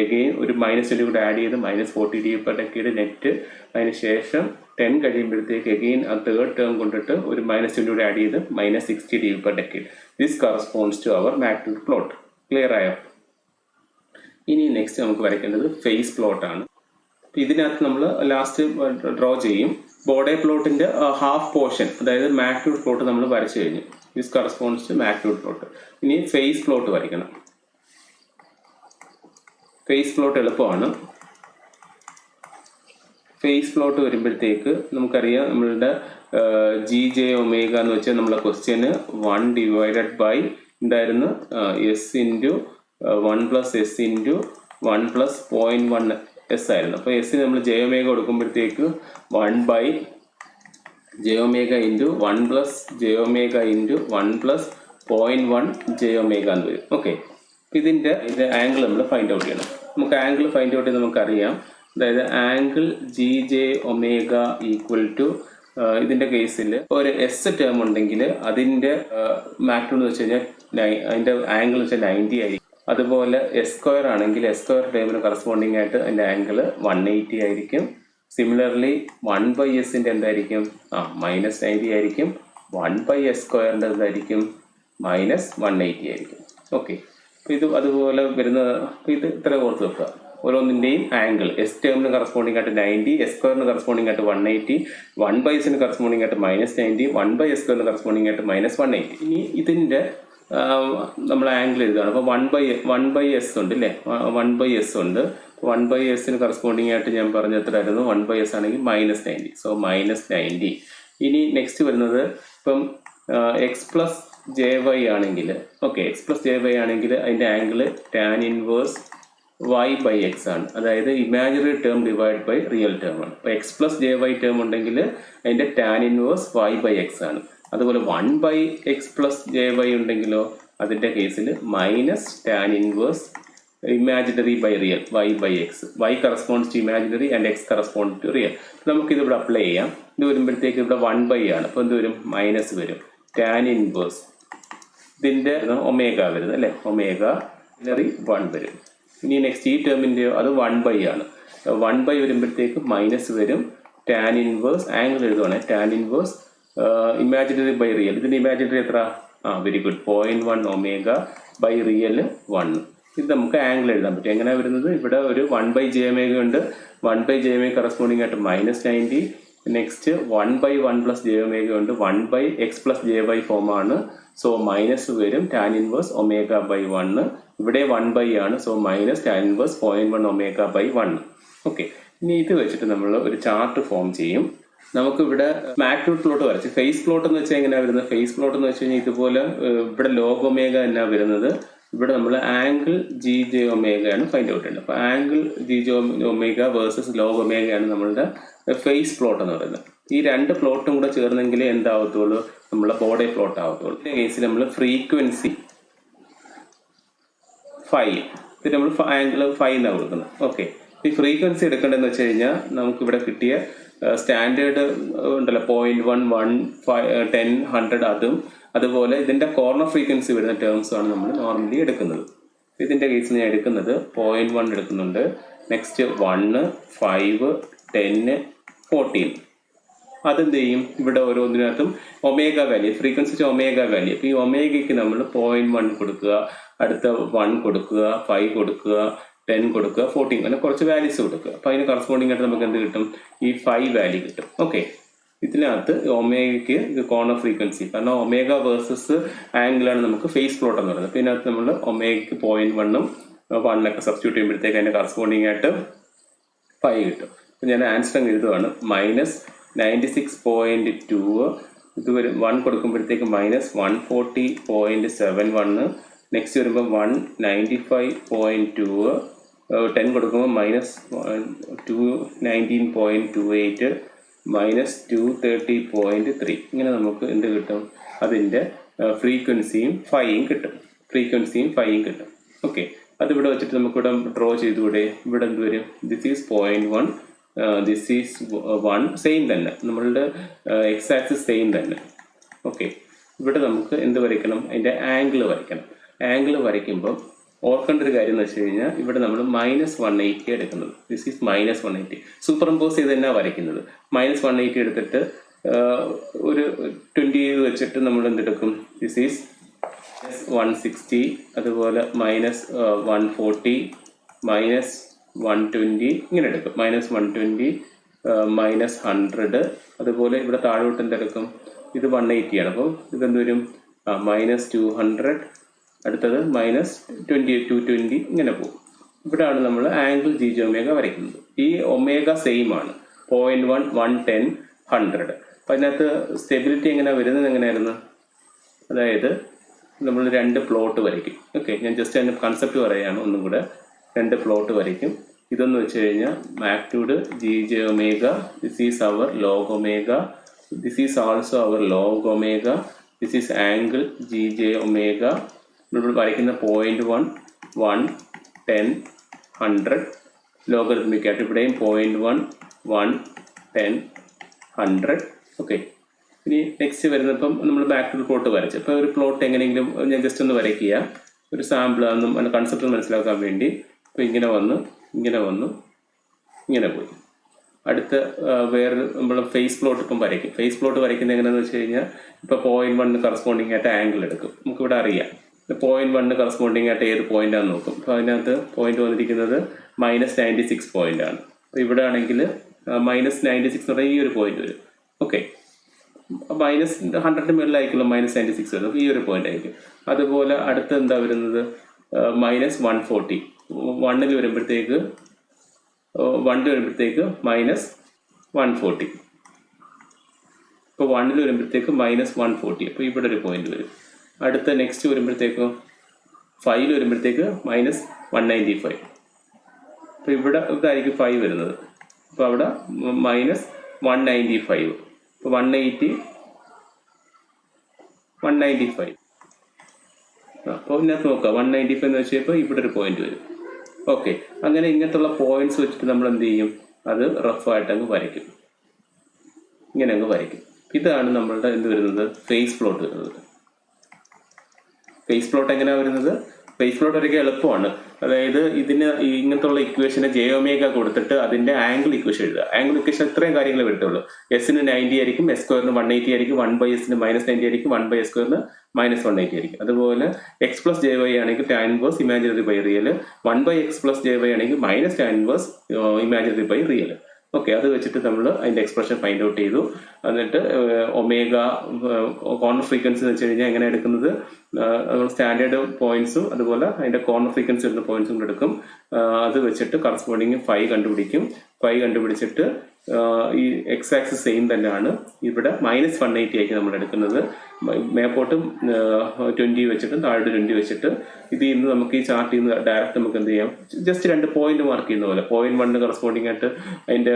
എഗെയിൻ ഒരു -20 കൂടെ ആഡ് ചെയ്ത് -40 dB/decade നെറ്റ്. അതിനുശേഷം 10 കഴിയുമ്പോഴത്തേക്ക് എഗെയിൻ ആ തേർഡ് ടേം കൊണ്ടിട്ട് ഒരു -20 കൂടെ ആഡ് ചെയ്ത് -60 dB/decade. This corresponds to our magnitude plot. Clear ആയോ? ഇനി നെക്സ്റ്റ് നമുക്ക് വരയ്ക്കേണ്ടത് ഫേസ് പ്ലോട്ടാണ്. ഇതിനകത്ത് നമ്മൾ ലാസ്റ്റ് ഡ്രോ ചെയ്യും. ബോഡി പ്ലോട്ടിൻ്റെ ഹാഫ് പോർഷൻ, അതായത് മാഗ്നിറ്റ്യൂഡ് പ്ലോട്ട് നമ്മൾ വരച്ചു കഴിഞ്ഞു. This corresponds to magnitude plot. ഇനി ഫേസ് പ്ലോട്ട് വരയ്ക്കണം. ഫേസ് പ്ലോട്ട് എളുപ്പമാണ്. ഫേസ് പ്ലോട്ട് വരുമ്പോഴത്തേക്ക് നമുക്കറിയാം നമ്മളുടെ GJ ഒമേഗ എന്ന് വെച്ചാൽ നമ്മളെ ക്വസ്റ്റ്യന് 1 ഡിവൈഡഡ് ബൈ എന്തായിരുന്നു? S × 1 + S × 1 + 0.1 S ആയിരുന്നു. അപ്പോൾ S നമ്മൾ J ഒമേഗ കൊടുക്കുമ്പോഴത്തേക്ക് 1/J omega × 1 + J omega × 1 + 0.1 J omega എന്ന് വരും. ഓക്കെ, ഇതിൻ്റെ ആംഗിൾ നമ്മൾ ഫൈൻഡ് ഔട്ട് ചെയ്യണം. നമുക്ക് ആംഗിൾ ഫൈൻഡ് ഔട്ട് ചെയ്ത് നമുക്കറിയാം. അതായത് angle GJ omega equal to ഇതിൻ്റെ കേസിൽ ഒരു S ടേം ഉണ്ടെങ്കിൽ അതിൻ്റെ മാഗ്നിറ്റ്യൂഡ് എന്ന് വെച്ച് കഴിഞ്ഞാൽ അതിൻ്റെ ആംഗിൾ വെച്ചാൽ 90 ആയിരിക്കും. അതുപോലെ S² ആണെങ്കിൽ S² ടേമിന് കറസ്പോണ്ടിങ് ആയിട്ട് അതിൻ്റെ ആംഗിൾ 180 ആയിരിക്കും. സിമിലർലി 1/s എന്തായിരിക്കും? -90 ആയിരിക്കും. 1/s² എന്തായിരിക്കും? -180 ആയിരിക്കും. ഓക്കെ, അപ്പോൾ ഇത് അതുപോലെ വരുന്ന ഇത് ഇത്ര ഓർത്ത് വെക്കുക. ഓരോന്നിൻ്റെയും ആംഗിൾ S ടേമിന് കറസ്പോണ്ടിങ് ആയിട്ട് 90, S² കറസ്പോണ്ടിങ് ആയിട്ട് 180, 1/s കറസ്പോണ്ടിങ് ആയിട്ട് -90, 1/s² കറസ്പോണ്ടിങ് ആയിട്ട് -180. ഇനി ഇതിൻ്റെ നമ്മൾ ആംഗിൾ എഴുതുകയാണ്. അപ്പോൾ 1/s ഉണ്ട് അല്ലേ? 1/s ഉണ്ട്. 1/s കറസ്പോണ്ടിങ് ആയിട്ട് ഞാൻ പറഞ്ഞ എത്രയായിരുന്നു? 1/s ആണെങ്കിൽ -90. സോ -90. ഇനി നെക്സ്റ്റ് വരുന്നത് ഇപ്പം x + jy ആണെങ്കിൽ, ഓക്കെ, x + jy ആണെങ്കിൽ അതിൻ്റെ ആംഗിൾ tan ഇൻവേഴ്സ് y/x ആണ്. അതായത് imaginary term divide by real term ആണ്. അപ്പോൾ x + jy ടേം ഉണ്ടെങ്കിൽ അതിൻ്റെ tan ഇൻവേഴ്സ് y/x ആണ്. അതുപോലെ 1/x പ്ലസ് ജെ വൈ ഉണ്ടെങ്കിലോ അതിൻ്റെ കേസിൽ minus tan inverse imaginary by real y/x. y corresponds to imaginary and x correspond to real. നമുക്കിത് ഇവിടെ അപ്ലൈ ചെയ്യാം. ഇത് വരുമ്പോഴത്തേക്ക് ഇവിടെ 1/, ആണ്. അപ്പോൾ എന്ത് വരും? മൈനസ് വരും. ടാൻ ഇൻവേഴ്സ് ഇതിൻ്റെ ഒമേഗ വരുന്നത് അല്ലേ, ഒമേഗ ഇനറി 1 വരും. ഇനി നെക്സ്റ്റ് ഈ ടേമിൻ്റെയോ അത് 1/, ആണ്. 1/, വരുമ്പോഴത്തേക്ക് മൈനസ് വരും. ടാൻ ഇൻവേഴ്സ് ആംഗിൾ എഴുതുവാണ്, tan inverse imaginary by real. ഇതിൻ്റെ ഇമാജിനറി എത്ര? Very good, 0.1 omega by real 1. ഇത് നമുക്ക് ആംഗിൾ എഴുതാൻ പറ്റും. എങ്ങനെയാണ് വരുന്നത്? ഇവിടെ ഒരു 1/j ഒമേഗ ഉണ്ട്. 1/j ഒമേഗ കറസ്പോണ്ടിങ് ആയിട്ട് -90. നെക്സ്റ്റ് 1/1 പ്ലസ് ജെ ഒമേഗ ഉണ്ട്. 1/x plus j y form ആണ്. സോ മൈനസ് വരും ടാൻ ഇൻവേഴ്സ് ഒമേഗ ബൈ 1. ഇവിടെ 1/, ആണ്. So minus tan inverse 0.1 omega by 1. Okay, ഇനി ഇത് വെച്ചിട്ട് നമ്മൾ ഒരു ചാർട്ട് ഫോം ചെയ്യും. നമുക്കിവിടെ മാഗ്നിറ്റ്യൂഡ് പ്ലോട്ട് വരച്ച് ഫേസ് പ്ലോട്ട് എന്ന് വെച്ചാൽ എങ്ങനെയാണ് വരുന്നത്? ഫേസ് പ്ലോട്ട് എന്ന് വെച്ച് കഴിഞ്ഞാൽ ഇതുപോലെ ഇവിടെ ലോഗ് ഒമേഗ എന്നാ വരുന്നത്. ഇവിടെ നമ്മൾ ആംഗിൾ ജി ജെ ഒമേഗയാണ് ഫൈൻഡ് ഔട്ട് ചെയ്യുന്നത്. അപ്പോൾ angle G J omega versus log ഒമേഗയാണ് നമ്മളുടെ ഫേസ് പ്ലോട്ട് എന്ന് പറയുന്നത്. ഈ രണ്ട് പ്ലോട്ടും കൂടെ ചേർന്നെങ്കിലേ എന്താവത്തുള്ളൂ? നമ്മളെ ബോഡി പ്ലോട്ട് ആവത്തുള്ളൂ. ഇതിന്റെ കേസിൽ നമ്മൾ ഫ്രീക്വൻസി 5, ഇത് നമ്മൾ ആംഗിൾ 5 എന്നാണ് കൊടുക്കുന്നത്. ഓക്കെ, ഈ ഫ്രീക്വൻസി എടുക്കേണ്ടതെന്ന് വെച്ച് കഴിഞ്ഞാൽ നമുക്കിവിടെ കിട്ടിയ സ്റ്റാൻഡേർഡ് ഉണ്ടല്ലോ 0.1, 1, 5, 10, 100 അതും, അതുപോലെ ഇതിൻ്റെ കോർണർ ഫ്രീക്വൻസി വരുന്ന ടേംസും ആണ് നമ്മൾ നോർമലി എടുക്കുന്നത്. ഇതിൻ്റെ കേസിൽ ഞാൻ എടുക്കുന്നത് 0.1 എടുക്കുന്നുണ്ട്. നെക്സ്റ്റ് 1, 5, 10, 14. അതെന്ത് ചെയ്യും? ഇവിടെ ഓരോന്നിനകത്തും omega value, frequency omega value. അപ്പോൾ ഈ ഒമേഗയ്ക്ക് നമ്മൾ 0.1 കൊടുക്കുക, അടുത്ത 1 കൊടുക്കുക, 5 കൊടുക്കുക, 10 കൊടുക്കുക, 14, അങ്ങനെ കുറച്ച് വാല്യൂസ് കൊടുക്കുക. അപ്പോൾ അതിന് കറസ്പോണ്ടിങ് ആയിട്ട് നമുക്ക് എന്ത് കിട്ടും? ഈ 5 വാല്യൂ കിട്ടും. ഓക്കെ, ഇതിനകത്ത് ഒമേഗയ്ക്ക് ഇത് കോർണർ ഫ്രീക്വൻസി, കാരണം ഒമേഗ വേഴ്സസ് ആംഗിളാണ് നമുക്ക് ഫേസ് പ്ലോട്ട് എന്ന് പറയുന്നത്. അപ്പോൾ ഇതിനകത്ത് നമ്മൾ ഒമേഗയ്ക്ക് 0.1ഉം 1 സബ്സ്റ്റിറ്റ്യൂട്ട് ചെയ്യുമ്പോഴത്തേക്ക് അതിൻ്റെ കറസ്പോണ്ടിങ് ആയിട്ട് 5 കിട്ടും. അപ്പോൾ ഞാൻ ആൻസർ അങ്ങ് എഴുതുവാണ്. -96.2. ഇത് വരും 1 കൊടുക്കുമ്പോഴത്തേക്ക് -140.71. നെക്സ്റ്റ് വരുമ്പോൾ 195.2. 10 കൊടുക്കുമ്പോൾ -219.28, -230.3. ഇങ്ങനെ നമുക്ക് എന്ത് കിട്ടും? അതിൻ്റെ ഫ്രീക്വൻസിയും 5ഉം കിട്ടും. ഓക്കെ, അതിവിടെ വെച്ചിട്ട് നമുക്കിവിടെ ഡ്രോ ചെയ്തുകൂടെ? ഇവിടെ എന്ത് വരും? This is 0.1, this is 1. Same തന്നെ, നമ്മളുടെ എക്സ് ആക്സിസ് സെയിം തന്നെ. ഓക്കെ, ഇവിടെ നമുക്ക് എന്ത് വരയ്ക്കണം? അതിൻ്റെ ആംഗിൾ വരയ്ക്കണം. ആംഗിൾ വരയ്ക്കുമ്പോൾ ഓർക്കേണ്ട ഒരു കാര്യം എന്ന് വെച്ച് കഴിഞ്ഞാൽ ഇവിടെ നമ്മൾ -180 എടുക്കുന്നത്. This is -180. സൂപ്പർ ഇമ്പോസ് ചെയ്ത് തന്നെ വരയ്ക്കുന്നത്. -180 എടുത്തിട്ട് ഒരു 20 വെച്ചിട്ട് നമ്മൾ എന്തെടുക്കും? ദിസ് ഈസ് -160, അതുപോലെ -140, -120 ഇങ്ങനെ എടുക്കും. -120, -100, അതുപോലെ ഇവിടെ താഴോട്ട് എന്തെടുക്കും? ഇത് 180 ആണ്. അപ്പോൾ ഇതെന്ത് വരും? -200, അടുത്തത് -220 ഇങ്ങനെ പോകും. ഇവിടെയാണ് നമ്മൾ ആംഗിൾ ജി ജെ ഒമേഗ വരയ്ക്കുന്നത്. ഈ ഒമേഗ സെയിം ആണ്, 0.1, 1, 10, 100. അപ്പം അതിനകത്ത് സ്റ്റെബിലിറ്റി എങ്ങനെയാണ് വരുന്നത്? എങ്ങനെയായിരുന്നു? അതായത് നമ്മൾ 2 പ്ലോട്ട് വരയ്ക്കും. ഓക്കെ, ഞാൻ ജസ്റ്റ് അതിൻ്റെ കൺസെപ്റ്റ് പറയുകയാണ് ഒന്നും കൂടെ. 2 പ്ലോട്ട് വരയ്ക്കും. ഇതെന്ന് വെച്ച് കഴിഞ്ഞാൽ magnitude G J omega, this is our log omega, this is also our log omega, this is angle G J omega. നമ്മൾ വരയ്ക്കുന്ന 0.1, 1, 10, 100 ലോഗരിതമിക് ആയിട്ട് ഇവിടെയും 0.1, 1, 10, 100. ഓക്കെ, ഇനി നെക്സ്റ്റ് വരുന്നപ്പം നമ്മൾ മാഗ്നിറ്റ്യൂഡ് പ്ലോട്ട് വരച്ചു. ഇപ്പോൾ ഒരു പ്ലോട്ട് എങ്ങനെയെങ്കിലും ഞാൻ ജസ്റ്റ് ഒന്ന് വരയ്ക്കുക, ഒരു സാമ്പിൾ ആണെന്നും അതിൻ്റെ കൺസെപ്റ്റ് മനസ്സിലാക്കാൻ വേണ്ടി. അപ്പോൾ ഇങ്ങനെ വന്നു, ഇങ്ങനെ പോയി. അടുത്ത വേറെ നമ്മൾ ഫേസ് പ്ലോട്ട് ഇപ്പം വരയ്ക്കും. ഫേസ് പ്ലോട്ട് വരയ്ക്കുന്നത് എങ്ങനെയാണെന്ന് വെച്ച് കഴിഞ്ഞാൽ ഇപ്പോൾ 0.1 കറസ്പോണ്ടിങ് ആയിട്ട് ആംഗിൾ എടുക്കും. നമുക്കിവിടെ അറിയാം 0.1 കറസ്പോണ്ടിങ് ആയിട്ട് ഏത് പോയിന്റാണെന്ന് നോക്കും. അപ്പോൾ അതിനകത്ത് പോയിന്റ് വന്നിരിക്കുന്നത് -96 പോയിന്റ് ആണ്. അപ്പോൾ ഇവിടെ ആണെങ്കിൽ -96 എന്ന് പറഞ്ഞാൽ ഈ ഒരു പോയിന്റ് വരും. ഓക്കെ, -100 മേളിലായിരിക്കുമല്ലോ -96 വരുന്നത്, ഈ ഒരു പോയിന്റ് ആയിരിക്കും. അതുപോലെ അടുത്ത് എന്താ വരുന്നത്? -140. 1 വരുമ്പോഴത്തേക്ക് -140. ഇപ്പോൾ 1 വരുമ്പോഴത്തേക്ക് -140. അപ്പോൾ ഇവിടെ ഒരു പോയിന്റ് വരും. അടുത്ത നെക്സ്റ്റ് വരുമ്പോഴത്തേക്കോ 5 വരുമ്പോഴത്തേക്ക് -195. അപ്പോൾ ഇവിടെ ഇതായിരിക്കും 5 വരുന്നത്. അപ്പോൾ അവിടെ -195. ഇപ്പോൾ 180 195. അപ്പോൾ ഇതിനകത്ത് നോക്കാം 195 എന്ന് വെച്ചപ്പോൾ ഇവിടെ ഒരു പോയിന്റ് വരും. ഓക്കെ, അങ്ങനെ ഇങ്ങനത്തുള്ള പോയിന്റ്സ് വെച്ചിട്ട് നമ്മൾ എന്ത് ചെയ്യും, അത് റഫായിട്ട് അങ്ങ് വരയ്ക്കും, ഇങ്ങനെ അങ്ങ് വരയ്ക്കും. ഇതാണ് നമ്മളുടെ എന്ത് വരുന്നത്, ഫേസ് പ്ലോട്ട് വരുന്നത്. ഫേസ് പ്ലോട്ട് എങ്ങനെയാണ് വരുന്നത്? ഫേസ് പ്ലോട്ട് ഒരിക്കലും എളുപ്പമാണ്. അതായത് ഇതിന് ഇങ്ങനത്തുള്ള ഇക്വേഷന് j⍵ കൊടുത്തിട്ട് അതിന്റെ ആംഗിൾ ഇക്വേഷൻ എഴുതുക. ആംഗിൾ ഇക്വേഷൻ ഇത്രയും കാര്യങ്ങൾ വരത്തുള്ളൂ. എസിന് 90 ആയിരിക്കും, എസ് സ്ക്വയറിന് 180 ആയിരിക്കും, 1/s -90 ആയിരിക്കും, 1/s സ്ക്വയറിന് -180 ആയിരിക്കും. അതുപോലെ x + jy ആണെങ്കിൽ tan inverse imaginary by real, 1/x + jy ആണെങ്കിൽ -tan inverse imaginary by real. Okay, അത് വെച്ചിട്ട് നമ്മൾ അതിന്റെ എക്സ്പ്രഷൻ ഫൈൻഡ് ഔട്ട് ചെയ്തു. എന്നിട്ട് ഒമേഗ കോർണർ ഫ്രീക്വൻസി എന്ന് വെച്ച് കഴിഞ്ഞാൽ എങ്ങനെ എടുക്കുന്നത്, നമ്മൾ സ്റ്റാൻഡേർഡ് പോയിന്റ്സും അതുപോലെ അതിന്റെ കോർണർ ഫ്രീക്വൻസി വരുന്ന പോയിന്റ്സും കൂടെ എടുക്കും. അത് വെച്ചിട്ട് കറസ്പോണ്ടിങ് ഫൈ കണ്ടുപിടിക്കും. ഫൈ കണ്ടുപിടിച്ചിട്ട് ഈ എക്സ് ആക്സിസ് സെയിം തന്നെയാണ്. ഇവിടെ -180 ആയിരിക്കും നമ്മൾ എടുക്കുന്നത്. മേപ്പോട്ട് 20 വെച്ചിട്ടും താഴെ 20 വെച്ചിട്ട് ഇതിൽ നിന്ന് നമുക്ക് ഈ ചാർട്ടിൽ നിന്ന് ഡയറക്റ്റ് നമുക്ക് എന്ത് ചെയ്യാം, ജസ്റ്റ് 2 പോയിന്റ് മാർക്ക് ചെയ്യുന്ന പോലെ. പോയിന്റ് 1 കറസ്പോണ്ടിങ് ആയിട്ട് അതിന്റെ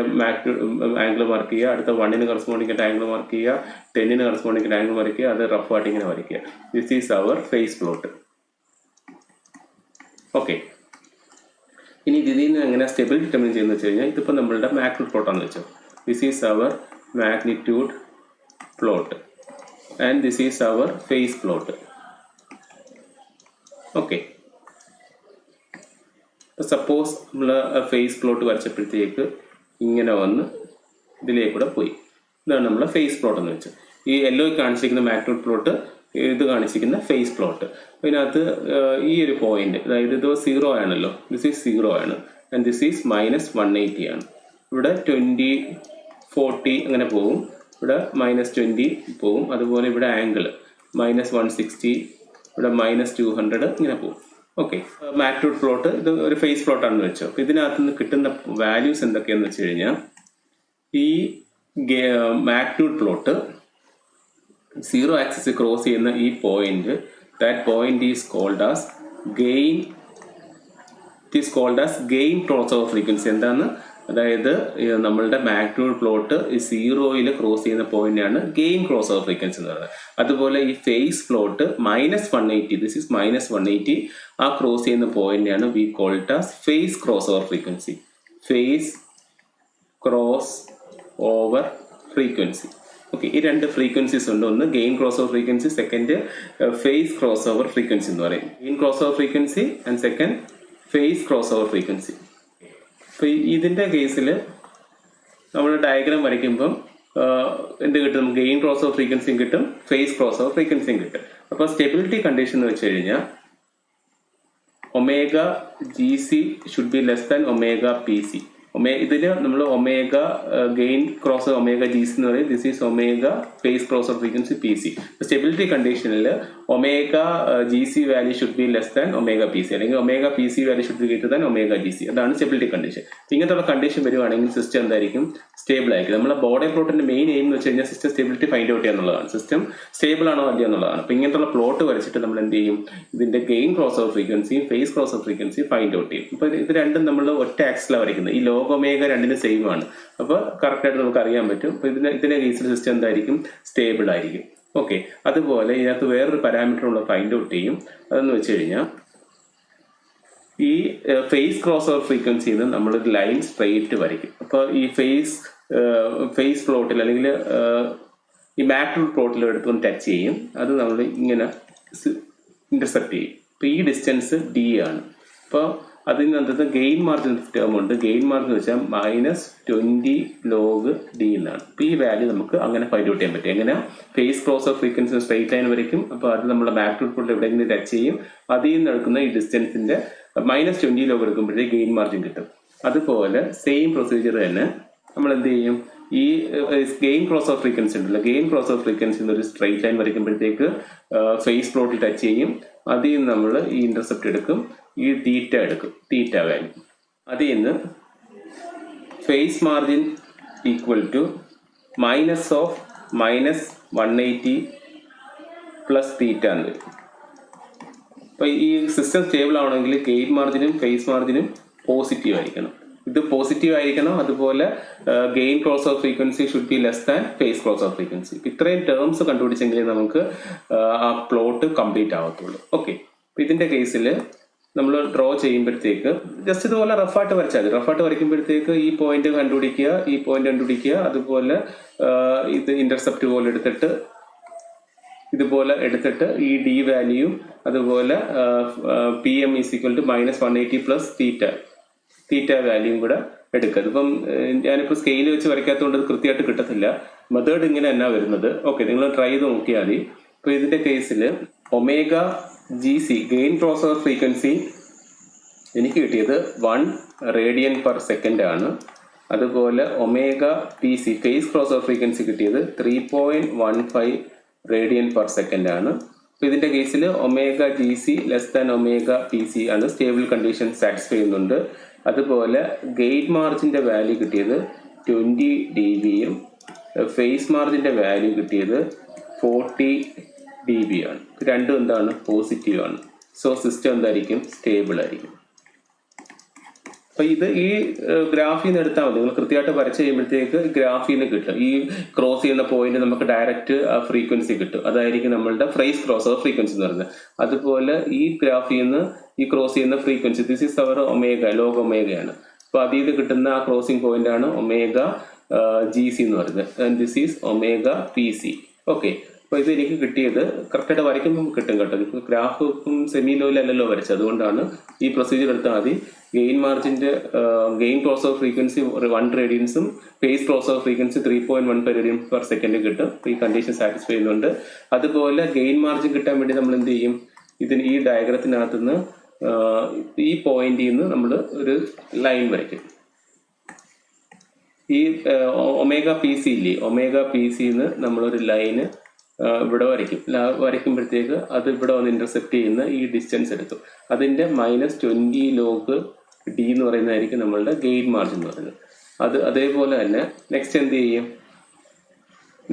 ആംഗിൾ മാർക്ക് ചെയ്യുക, അടുത്ത 1 കറസ്പോണ്ടിങ് ആയിട്ട് ആംഗിൾ മാർക്ക് ചെയ്യുക, 10 കറസ്പോണ്ടിങ് ആയിട്ട് ആംഗിൾ വരയ്ക്കുക, അത് റഫ് ആയിട്ട് ഇങ്ങനെ വരയ്ക്കുക. This is our phase plot. Okay, ഇനി ഇതിൽ നിന്ന് എങ്ങനെ സ്റ്റെബിൾ ഡിറ്റർമിൻ ചെയ്യുന്നത് വെച്ച് കഴിഞ്ഞാൽ, ഇതിപ്പോൾ നമ്മളുടെ മാഗ്നിറ്റ്യൂഡ് പ്ലോട്ടാണെന്ന് വെച്ചോ. This is our magnitude plot and this is our phase plot. Okay, suppose നമ്മൾ ഫേസ് പ്ലോട്ട് വരച്ചപ്പോഴത്തേക്ക് ഇങ്ങനെ വന്ന് ഇതിലേക്കൂടെ പോയി. ഇതാണ് നമ്മളെ ഫേസ് പ്ലോട്ട് എന്ന് വെച്ചാൽ. ഈ യെല്ലോ കാണിച്ചിരിക്കുന്ന മാഗ്നിറ്റ്യൂഡ് പ്ലോട്ട്, ഇത് കാണിച്ചിരിക്കുന്ന ഫേസ് പ്ലോട്ട്. ഇതിനകത്ത് ഈ ഒരു പോയിന്റ്, അതായത് ഇത് 0 ആണല്ലോ, ദിസ് ഈസ് 0 ആണ് ആൻഡ് ദിസ് ഈസ് -180 ആണ്. ഇവിടെ 20, 40 അങ്ങനെ പോകും, ഇവിടെ -20 പോകും. അതുപോലെ ഇവിടെ ആംഗിൾ -160, ഇവിടെ -200 ഇങ്ങനെ പോകും. ഓക്കെ, മാഗ്നിറ്റ്യൂഡ് പ്ലോട്ട് ഇത് ഒരു ഫേസ് പ്ലോട്ടാണെന്ന് വെച്ചോ. ഇതിനകത്ത് നിന്ന് കിട്ടുന്ന വാല്യൂസ് എന്തൊക്കെയാണെന്ന് വെച്ച് കഴിഞ്ഞാൽ, ഈ മാഗ്നിറ്റ്യൂഡ് പ്ലോട്ട് 0 ആക്സിസ് ക്രോസ് ചെയ്യുന്ന ഈ point, that point is called as gain. It is called as gain crossover frequency. എന്താണ്, അതായത് നമ്മളുടെ മാഗ്നിറ്റ്യൂഡ് പ്ലോട്ട് 0യിൽ ക്രോസ് ചെയ്യുന്ന പോയിന്റാണ് ഗെയിൻ ക്രോസ് ഓവർ ഫ്രീക്വൻസി എന്ന് പറയുന്നത്. അതുപോലെ ഈ ഫേസ് പ്ലോട്ട് -180, ദിസ് ഈസ് -180, ആ ക്രോസ് ചെയ്യുന്ന പോയിന്റാണ് we called as phase cross over frequency. Phase cross over frequency. Okay, ഈ 2 ഫ്രീക്വൻസീസ് ഉണ്ട്. ഒന്ന് gain cross over frequency, second phase cross over frequency എന്ന് പറയും. Gain cross over frequency and second phase cross over frequency. അപ്പോൾ ഇതിൻ്റെ കേസിൽ നമ്മൾ diagram വരയ്ക്കുമ്പം എന്ത് കിട്ടും, ഗെയിൻ ക്രോസ് ഓവർ ഫ്രീക്വൻസിയും കിട്ടും, ഫേസ് ക്രോസ് ഓവർ ഫ്രീക്വൻസിയും കിട്ടും. അപ്പോൾ സ്റ്റെബിലിറ്റി കണ്ടീഷൻ എന്ന് വെച്ച് കഴിഞ്ഞാൽ ω/GC should be less than ω/PC. ഇതിന് നമ്മൾ ഒമേഗ ഗെയിൻ ക്രോസ് ω/GC എന്ന് പറയും. This is omega phase cross of frequency PC. Stability കണ്ടീഷനിൽ ω/GC value should be less than ω/PC, അല്ലെങ്കിൽ ω/PC value should be greater than ω/GC. അതാണ് stability condition. ഇങ്ങനത്തെ condition വരുവാണെങ്കിൽ system എന്തായിരിക്കും, stable ആയിരിക്കും. നമ്മുടെ ബോഡി പ്ലോട്ടിന്റെ മെയിൻ എയിം എന്ന് വെച്ച് കഴിഞ്ഞാൽ സിസ്റ്റം സ്റ്റെബിലിറ്റി ഫൈൻഡ് ഔട്ട് ചെയ്യുക എന്നുള്ളതാണ്. സിസ്റ്റം സ്റ്റേബിൾ ആണോ അല്ലയോ എന്നുള്ളതാണ്. അപ്പോൾ ഇങ്ങനത്തെ പ്ലോട്ട് വരച്ചിട്ട് നമ്മൾ എന്ത് ചെയ്യും, ഇതിന്റെ ഗെയിൻ ക്രോസ് ഓഫ് ഫ്രീക്വൻസിയും phase cross of frequency find out ചെയ്യും. ഇപ്പോൾ ഇത് രണ്ടും നമ്മൾ ഒറ്റ ആക്സിലാണ് വരയ്ക്കുന്നത്. ഈ ലോഗ് ഒമേഗ രണ്ടിനും സെയിം ആണ്. അപ്പോൾ കറക്റ്റായിട്ട് നമുക്ക് അറിയാൻ പറ്റും. അപ്പോൾ ഇതിന്റെ കേസിൽ സിസ്റ്റം എന്തായിരിക്കും, സ്റ്റേബിൾ ആയിരിക്കും. ഓക്കെ, അതുപോലെ ഇതിനകത്ത് വേറൊരു പാരാമീറ്റർ ഉള്ള ഫൈൻഡ് ഔട്ട് ചെയ്യും. അതെന്ന് വെച്ച് കഴിഞ്ഞാൽ, ഈ ഫേസ് ക്രോസ് ഓവർ ഫ്രീക്വൻസിയിൽ നിന്ന് നമ്മളൊരു ലൈൻ സ്ട്രെയിറ്റ് വരയ്ക്കും. അപ്പോൾ ഈ ഫേസ് പ്ലോട്ടിൽ അല്ലെങ്കിൽ ഈ മാഗ്നിറ്റ്യൂഡ് പ്ലോട്ടിൽ എടുത്തുകൊണ്ട് ടച്ച് ചെയ്യും. അത് നമ്മൾ ഇങ്ങനെ ഇന്റർസെപ്റ്റ് ചെയ്യും. അപ്പോൾ ഈ ഡിസ്റ്റൻസ് D ആണ്. അപ്പോൾ അതിനകത്ത് ഗെയിൻ മാർജിൻ ടേം ഉണ്ട്. ഗെയിൻ മാർജിൻ എന്ന് വെച്ചാൽ -20 log D എന്നാണ്. അപ്പോൾ ഈ വാല്യൂ നമുക്ക് അങ്ങനെ ഫൈൻഡ് ഔട്ട് ചെയ്യാൻ പറ്റും. എങ്ങനെ, phase cross of frequency straight line വരയ്ക്കും. അപ്പോൾ അത് നമ്മുടെ മാഗ്നിറ്റ്യൂഡ് പ്ലോട്ടിൽ എവിടെയെങ്കിലും ടച്ച് ചെയ്യും. അതിൽ നിന്ന് എടുക്കുന്ന ഈ ഡിസ്റ്റൻസിന്റെ -20 log എടുക്കുമ്പോഴേ ഗെയിൻ മാർജിൻ കിട്ടും. അതുപോലെ സെയിം പ്രൊസീജിയർ തന്നെ നമ്മൾ എന്ത് ചെയ്യും, ഈ ഗെയിൻ ക്രോസ് ഓഫ് ഫ്രീക്വൻസി ഉണ്ടല്ലോ, ഗെയിൻ ക്രോസ് ഓഫ് ഫ്രീക്വൻസി ഒരു സ്ട്രെയിറ്റ് ലൈൻ വരയ്ക്കുമ്പോഴത്തേക്ക് ഫേസ് പ്ലോട്ടിൽ ടച്ച് ചെയ്യും. അതിൽ നിന്ന് നമ്മൾ ഈ ഇന്റർസെപ്റ്റ് എടുക്കും, ഈ തീറ്റ എടുക്കും, തീറ്റ വാല്യൂ. അതിൽ നിന്ന് phase margin equal to -180 plus theta എന്ന് വരും. അപ്പോൾ ഈ സിസ്റ്റം സ്റ്റേബിൾ ആവണമെങ്കിൽ ഗെയിൻ മാർജിനും ഫേസ് മാർജിനും പോസിറ്റീവ് ആയിരിക്കണം. ഇത് പോസിറ്റീവ് ആയിരിക്കണം. അതുപോലെ gain cross over frequency should be less than phase cross over frequency. ഇത്രയും ടേംസ് കണ്ടുപിടിച്ചെങ്കിലേ നമുക്ക് ആ പ്ലോട്ട് കംപ്ലീറ്റ് ആവത്തുള്ളൂ. ഓക്കെ, ഇതിന്റെ കേസിൽ നമ്മൾ ഡ്രോ ചെയ്യുമ്പോഴത്തേക്ക് ജസ്റ്റ് ഇതുപോലെ റഫായിട്ട് വരച്ചാൽ മതി. റഫായിട്ട് വരയ്ക്കുമ്പോഴത്തേക്ക് ഈ പോയിന്റ് കണ്ടുപിടിക്കുക, അതുപോലെ ഇത് ഇന്റർസെപ്റ്റ് പോലെ എടുത്തിട്ട് ഇതുപോലെ എടുത്തിട്ട് ഈ ഡി വാല്യൂയും അതുപോലെ PM = -180 പ്ലസ് തീറ്റ വാല്യൂയും കൂടെ എടുക്കുക. ഇതിപ്പം ഞാനിപ്പോൾ സ്കെയിൽ വെച്ച് വരയ്ക്കാത്തതുകൊണ്ട് അത് കൃത്യമായിട്ട് കിട്ടത്തില്ല. മെത്തേഡ് ഇങ്ങനെ തന്നെ വരുന്നത്. ഓക്കെ, നിങ്ങൾ ട്രൈ ചെയ്ത് നോക്കിയാൽ മതി. അപ്പോൾ ഇതിന്റെ കേസിൽ omega GC gain cross over frequency എനിക്ക് കിട്ടിയത് 1 radian/second ആണ്. അതുപോലെ omega PC phase cross over frequency കിട്ടിയത് 3.15 radian/second ആണ്. അപ്പോൾ ഇതിന്റെ കേസിൽ omega GC less than omega PC ആണ്, സ്റ്റേബിൾ കണ്ടീഷൻ സാറ്റിസ്ഫൈ ചെയ്യുന്നുണ്ട്. അതുപോലെ ഗെയിൻ മാർജിന്റെ വാല്യൂ കിട്ടിയത് 20 dBയും ഫേസ് മാർജിന്റെ വാല്യൂ കിട്ടിയത് 40 dB ആണ്. രണ്ടും എന്താണ്? പോസിറ്റീവ് ആണ്. സോ സിസ്റ്റം എന്തായിരിക്കും? സ്റ്റേബിൾ ആയിരിക്കും. അപ്പൊ ഇത് ഈ ഗ്രാഫിൽ നിന്ന് എടുത്താൽ മതി. നിങ്ങൾ കൃത്യമായിട്ട് വരച്ച് കഴിയുമ്പോഴത്തേക്ക് ഗ്രാഫിൽ നിന്ന് കിട്ടും. ഈ ക്രോസ് ചെയ്യുന്ന പോയിന്റ് നമുക്ക് ഡയറക്റ്റ് ആ ഫ്രീക്വൻസി കിട്ടും. അതായിരിക്കും നമ്മളുടെ ഫേസ് ക്രോസ് ഓവർ ഫ്രീക്വൻസി എന്ന് പറയുന്നത്. അതുപോലെ ഈ ഗ്രാഫിൽ നിന്ന് ഈ ക്രോസ് ചെയ്യുന്ന frequency this is our omega, log ഒമേഗയാണ്. അപ്പൊ അതിൽ നിന്ന് കിട്ടുന്ന ആ ക്രോസിംഗ് പോയിന്റ് ആണ് ഒമേഗ GC എന്ന് പറയുന്നത്. This is omega PC. Okay, അപ്പൊ ഇത് എനിക്ക് കിട്ടിയത് കറക്റ്റായിട്ട് വരയ്ക്കുമ്പോൾ കിട്ടും കേട്ടോ. ഇപ്പൊ ഗ്രാഫ് സെമി ലോയിലല്ലോ വരച്ചത്, അതുകൊണ്ടാണ് ഈ പ്രൊസീജിയർ എടുത്താൽ മതി. ഗെയിൻ മാർജിന്റെ ഗെയിൻ ക്രോസ് ഓവർ ഫ്രീക്വൻസി 1 റേഡിയൻസും phase cross over frequency 3.15 radian/second കിട്ടും. ഈ കണ്ടീഷൻ സാറ്റിസ്ഫൈ ചെയ്യുന്നുണ്ട്. അതുപോലെ ഗെയിൻ മാർജിൻ കിട്ടാൻ വേണ്ടി നമ്മൾ എന്ത് ചെയ്യും? ഇതിന് ഈ ഡയഗ്രത്തിനകത്ത് നിന്ന് ഈ പോയിന്റിൽ നിന്ന് നമ്മൾ ഒരു ലൈൻ വരയ്ക്കും. ഈ ഒമേഗ PC ഇല്ലേ, ഒമേഗ PC ന്ന് നമ്മളൊരു ലൈന് ഇവിടെ വരയ്ക്കുമ്പോഴത്തേക്ക് അത് ഇവിടെ വന്ന് ഇന്റർസെപ്റ്റ് ചെയ്യുന്ന ഈ ഡിസ്റ്റൻസ് എടുക്കും. അതിന്റെ -20 log D എന്ന് പറയുന്നതായിരിക്കും നമ്മളുടെ ഗെയിൻ മാർജിൻ എന്ന് പറയുന്നത്. അതേപോലെ തന്നെ നെക്സ്റ്റ് എന്ത് ചെയ്യും?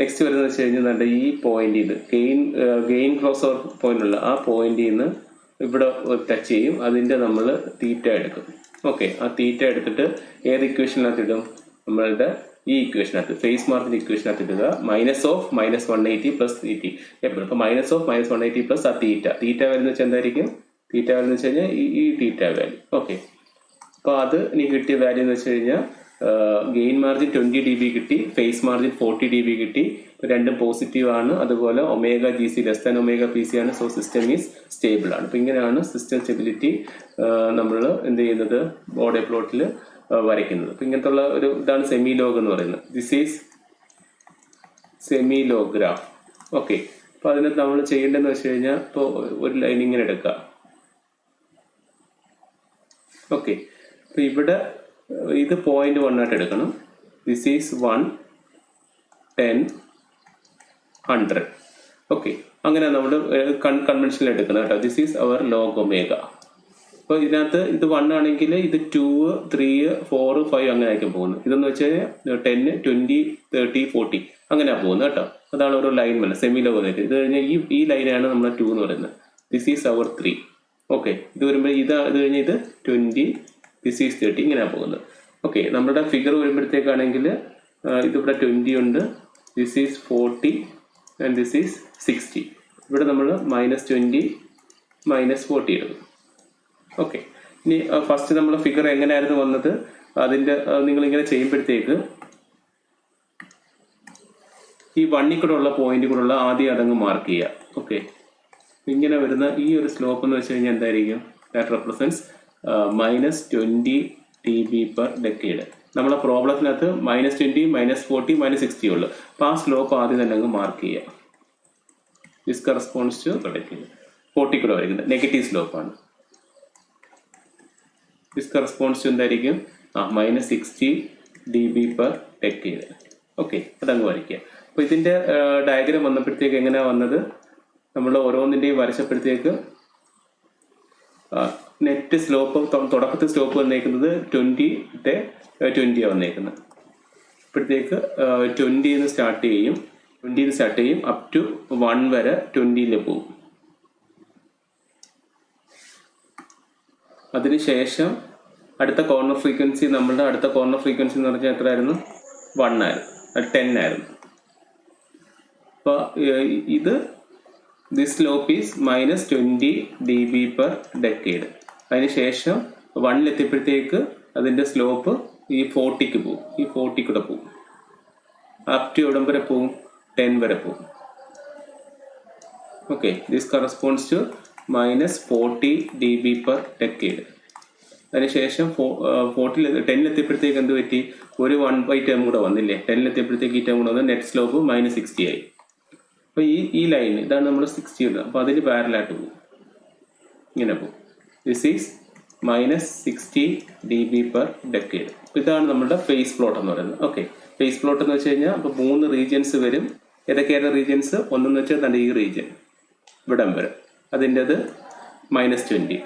നെക്സ്റ്റ് വരുന്നത് വെച്ച് കഴിഞ്ഞാൽ ഈ പോയിന്റിൽ നിന്ന് ഗെയിൻ ക്രോസ് ഓവർ പോയിന്റ് ഉള്ള ആ പോയിന്റിൽ നിന്ന് ഇവിടെ ടച്ച് ചെയ്യും. അതിന്റെ നമ്മൾ തീറ്റ എടുക്കും. ഓക്കെ, ആ തീറ്റ എടുത്തിട്ട് ഏത് ഇക്വേഷനകത്ത് ഇടും? നമ്മളുടെ ഈ ഇക്വേഷനകത്ത്, ഫേസ് മാർജിൻ ഇക്വേഷനകത്ത് ഇടുക. -180 പ്ലസ് തീറ്റി. എപ്പോഴും ഇപ്പൊ -180 പ്ലസ് ആ തീറ്റ വരുന്ന വെച്ചാൽ എന്തായിരിക്കും? തീറ്റ വരുന്ന വെച്ച് കഴിഞ്ഞാൽ ഈ തീറ്റ വാല്യൂ. ഓക്കെ, അപ്പൊ അത് എനിക്ക് കിട്ടിയ വാല്യൂ എന്ന് വെച്ച് കഴിഞ്ഞാൽ ഗെയിൻ മാർജിൻ 20 dB കിട്ടി, ഫേസ് മാർജിൻ 40 dB കിട്ടി. രണ്ടും പോസിറ്റീവ് ആണ്. അതുപോലെ omega GC less than omega PC ആണ്. സോ സിസ്റ്റം ഈസ് സ്റ്റേബിൾ ആണ്. അപ്പൊ ഇങ്ങനെയാണ് സിസ്റ്റം സ്റ്റെബിലിറ്റി നമ്മൾ എന്ത് ചെയ്യുന്നത്? ബോഡി പ്ലോട്ടിൽ വരയ്ക്കുന്നത്. അപ്പൊ ഇങ്ങനത്തെ ഉള്ള ഒരു ഇതാണ് സെമി ലോഗ് എന്ന് പറയുന്നത്. This is semi log graph. Okay, അപ്പൊ അതിനകത്ത് നമ്മൾ ചെയ്യേണ്ടതെന്ന് വെച്ച് കഴിഞ്ഞാൽ ഇപ്പോൾ ഒരു ലൈൻ ഇങ്ങനെ എടുക്കുക. ഓക്കെ, അപ്പൊ ഇവിടെ ഇത് 0.1 ആയിട്ട് എടുക്കണം. This is 1, 10, 100. ഓക്കെ, അങ്ങനെ നമ്മൾ കൺവെൻഷനിൽ എടുക്കുന്നത് കേട്ടോ. This is our log omega. അപ്പോൾ ഇതിനകത്ത് ഇത് 1 ആണെങ്കിൽ ഇത് 2, 3, 4, 5 അങ്ങനെ ആയിരിക്കും പോകുന്നത്. ഇതെന്ന് വെച്ച് കഴിഞ്ഞാൽ 10, 20, 30, 40 അങ്ങനെയാണ് പോകുന്നത് കേട്ടോ. അതാണ് ഓരോ ലൈൻ വേണം സെമി ലോഗ്. ഇത് കഴിഞ്ഞാൽ ഈ ലൈനാണ് നമ്മൾ 2 എന്ന് പറയുന്നത്. This is our 3. ഓക്കെ, ഇത് വരുമ്പോൾ ഇത് കഴിഞ്ഞാൽ ഇത് 20, ദിസ് ഈസ് 30 ഇങ്ങനെയാണ് പോകുന്നത്. ഓക്കെ, നമ്മുടെ ഫിഗർ വരുമ്പോഴത്തേക്കാണെങ്കിൽ ഇതിവിടെ 20 ഉണ്ട്, this is 40 and this is 60. ഇവിടെ നമ്മൾ -20, -40 എടുക്കും. ഓക്കെ, ഇനി ഫസ്റ്റ് നമ്മൾ ഫിഗർ എങ്ങനെയായിരുന്നു വന്നത്? അതിൻ്റെ നിങ്ങളിങ്ങനെ ചെയ്യുമ്പോഴത്തേക്ക് ഈ 1 കൂടെ ഉള്ള പോയിന്റ് കൂടെ ഉള്ള ആദ്യം അതങ്ങ് മാർക്ക് ചെയ്യുക. ഓക്കെ, ഇങ്ങനെ വരുന്ന ഈ ഒരു സ്ലോപ്പ് എന്ന് വെച്ച് കഴിഞ്ഞാൽ എന്തായിരിക്കും? That represents -20 dB/decade. നമ്മളെ പ്രോബ്ലത്തിനകത്ത് -20, -40, -60 ഉള്ളു. അപ്പോൾ ആ സ്ലോപ്പ് ആദ്യം തന്നെ അങ്ങ് മാർക്ക് ചെയ്യുക. ദിസ് കറസ്പോണ്ട്സ് ടു 40 കൂടെ വരയ്ക്കുന്നത് നെഗറ്റീവ് സ്ലോപ്പാണ്. ദിസ് കറസ്പോണ്ട്സ് ടു എന്തായിരിക്കും? -60 dB/decade. ഓക്കെ, അതങ്ങ് വരയ്ക്കുക. അപ്പോൾ ഇതിൻ്റെ ഡയഗ്രാം വന്നപ്പോഴത്തേക്ക് എങ്ങനെയാണ് വന്നത്? നമ്മൾ ഓരോന്നിൻ്റെയും വരച്ചപ്പോഴത്തേക്ക് നെറ്റ് സ്ലോപ്പ് തുടക്കത്തിൽ സ്ലോപ്പ് വന്നേക്കുന്നത് 20 വന്നേക്കുന്നത്. ഇപ്പോഴത്തേക്ക് 20 സ്റ്റാർട്ട് ചെയ്യും അപ് ടു 1 വരെ 20 പോകും. അതിനുശേഷം അടുത്ത കോർണർ ഫ്രീക്വൻസി നമ്മളുടെ അടുത്ത കോർണർ ഫ്രീക്വൻസി എന്ന് പറഞ്ഞാൽ എത്രയായിരുന്നു? 1 ആയിരുന്നു, അത് 10 ആയിരുന്നു. അപ്പോൾ ഇത് this slope is -20 dB per decade. അതിനുശേഷം 1 എത്തിയപ്പോഴത്തേക്ക് അതിൻ്റെ സ്ലോപ്പ് ഈ 40ക്ക് പോകും, ഈ 40 കൂടെ പോകും. അപ് ടു എവിടം വരെ പോകും? 10 വരെ പോകും. Okay, this corresponds to -40 dB per decade. അതിനുശേഷം 10 എത്തിയപ്പോഴത്തേക്ക് എന്ത് പറ്റി? ഒരു 1 ടേം കൂടെ വന്നില്ലേ? 10 എത്തിയപ്പോഴത്തേക്ക് ഈ ടേം കൂടെ വന്ന് നെറ്റ് സ്ലോപ്പ് -60 ആയി. അപ്പോൾ ഈ ലൈൻ ഇതാണ് നമ്മൾ 60 ഇടുക. അപ്പോൾ അതിന് പാരലായിട്ട് പോകും, ഇങ്ങനെ പോകും. This is -60 dB per decade. ഇതാണ് നമ്മുടെ ഫേസ് പ്ലോട്ട് എന്ന് പറയുന്നത്. ഓക്കെ, ഫേസ് പ്ലോട്ട് എന്ന് വെച്ച് കഴിഞ്ഞാൽ അപ്പോൾ 3 റീജിയൻസ് വരും. ഏതൊക്കെയാണ് റീജിയൻസ്? ഒന്നെന്ന് വെച്ചാൽ തന്നെ ഈ റീജിയൻ ഇവിടം വരെ, അതിൻ്റെത് -20.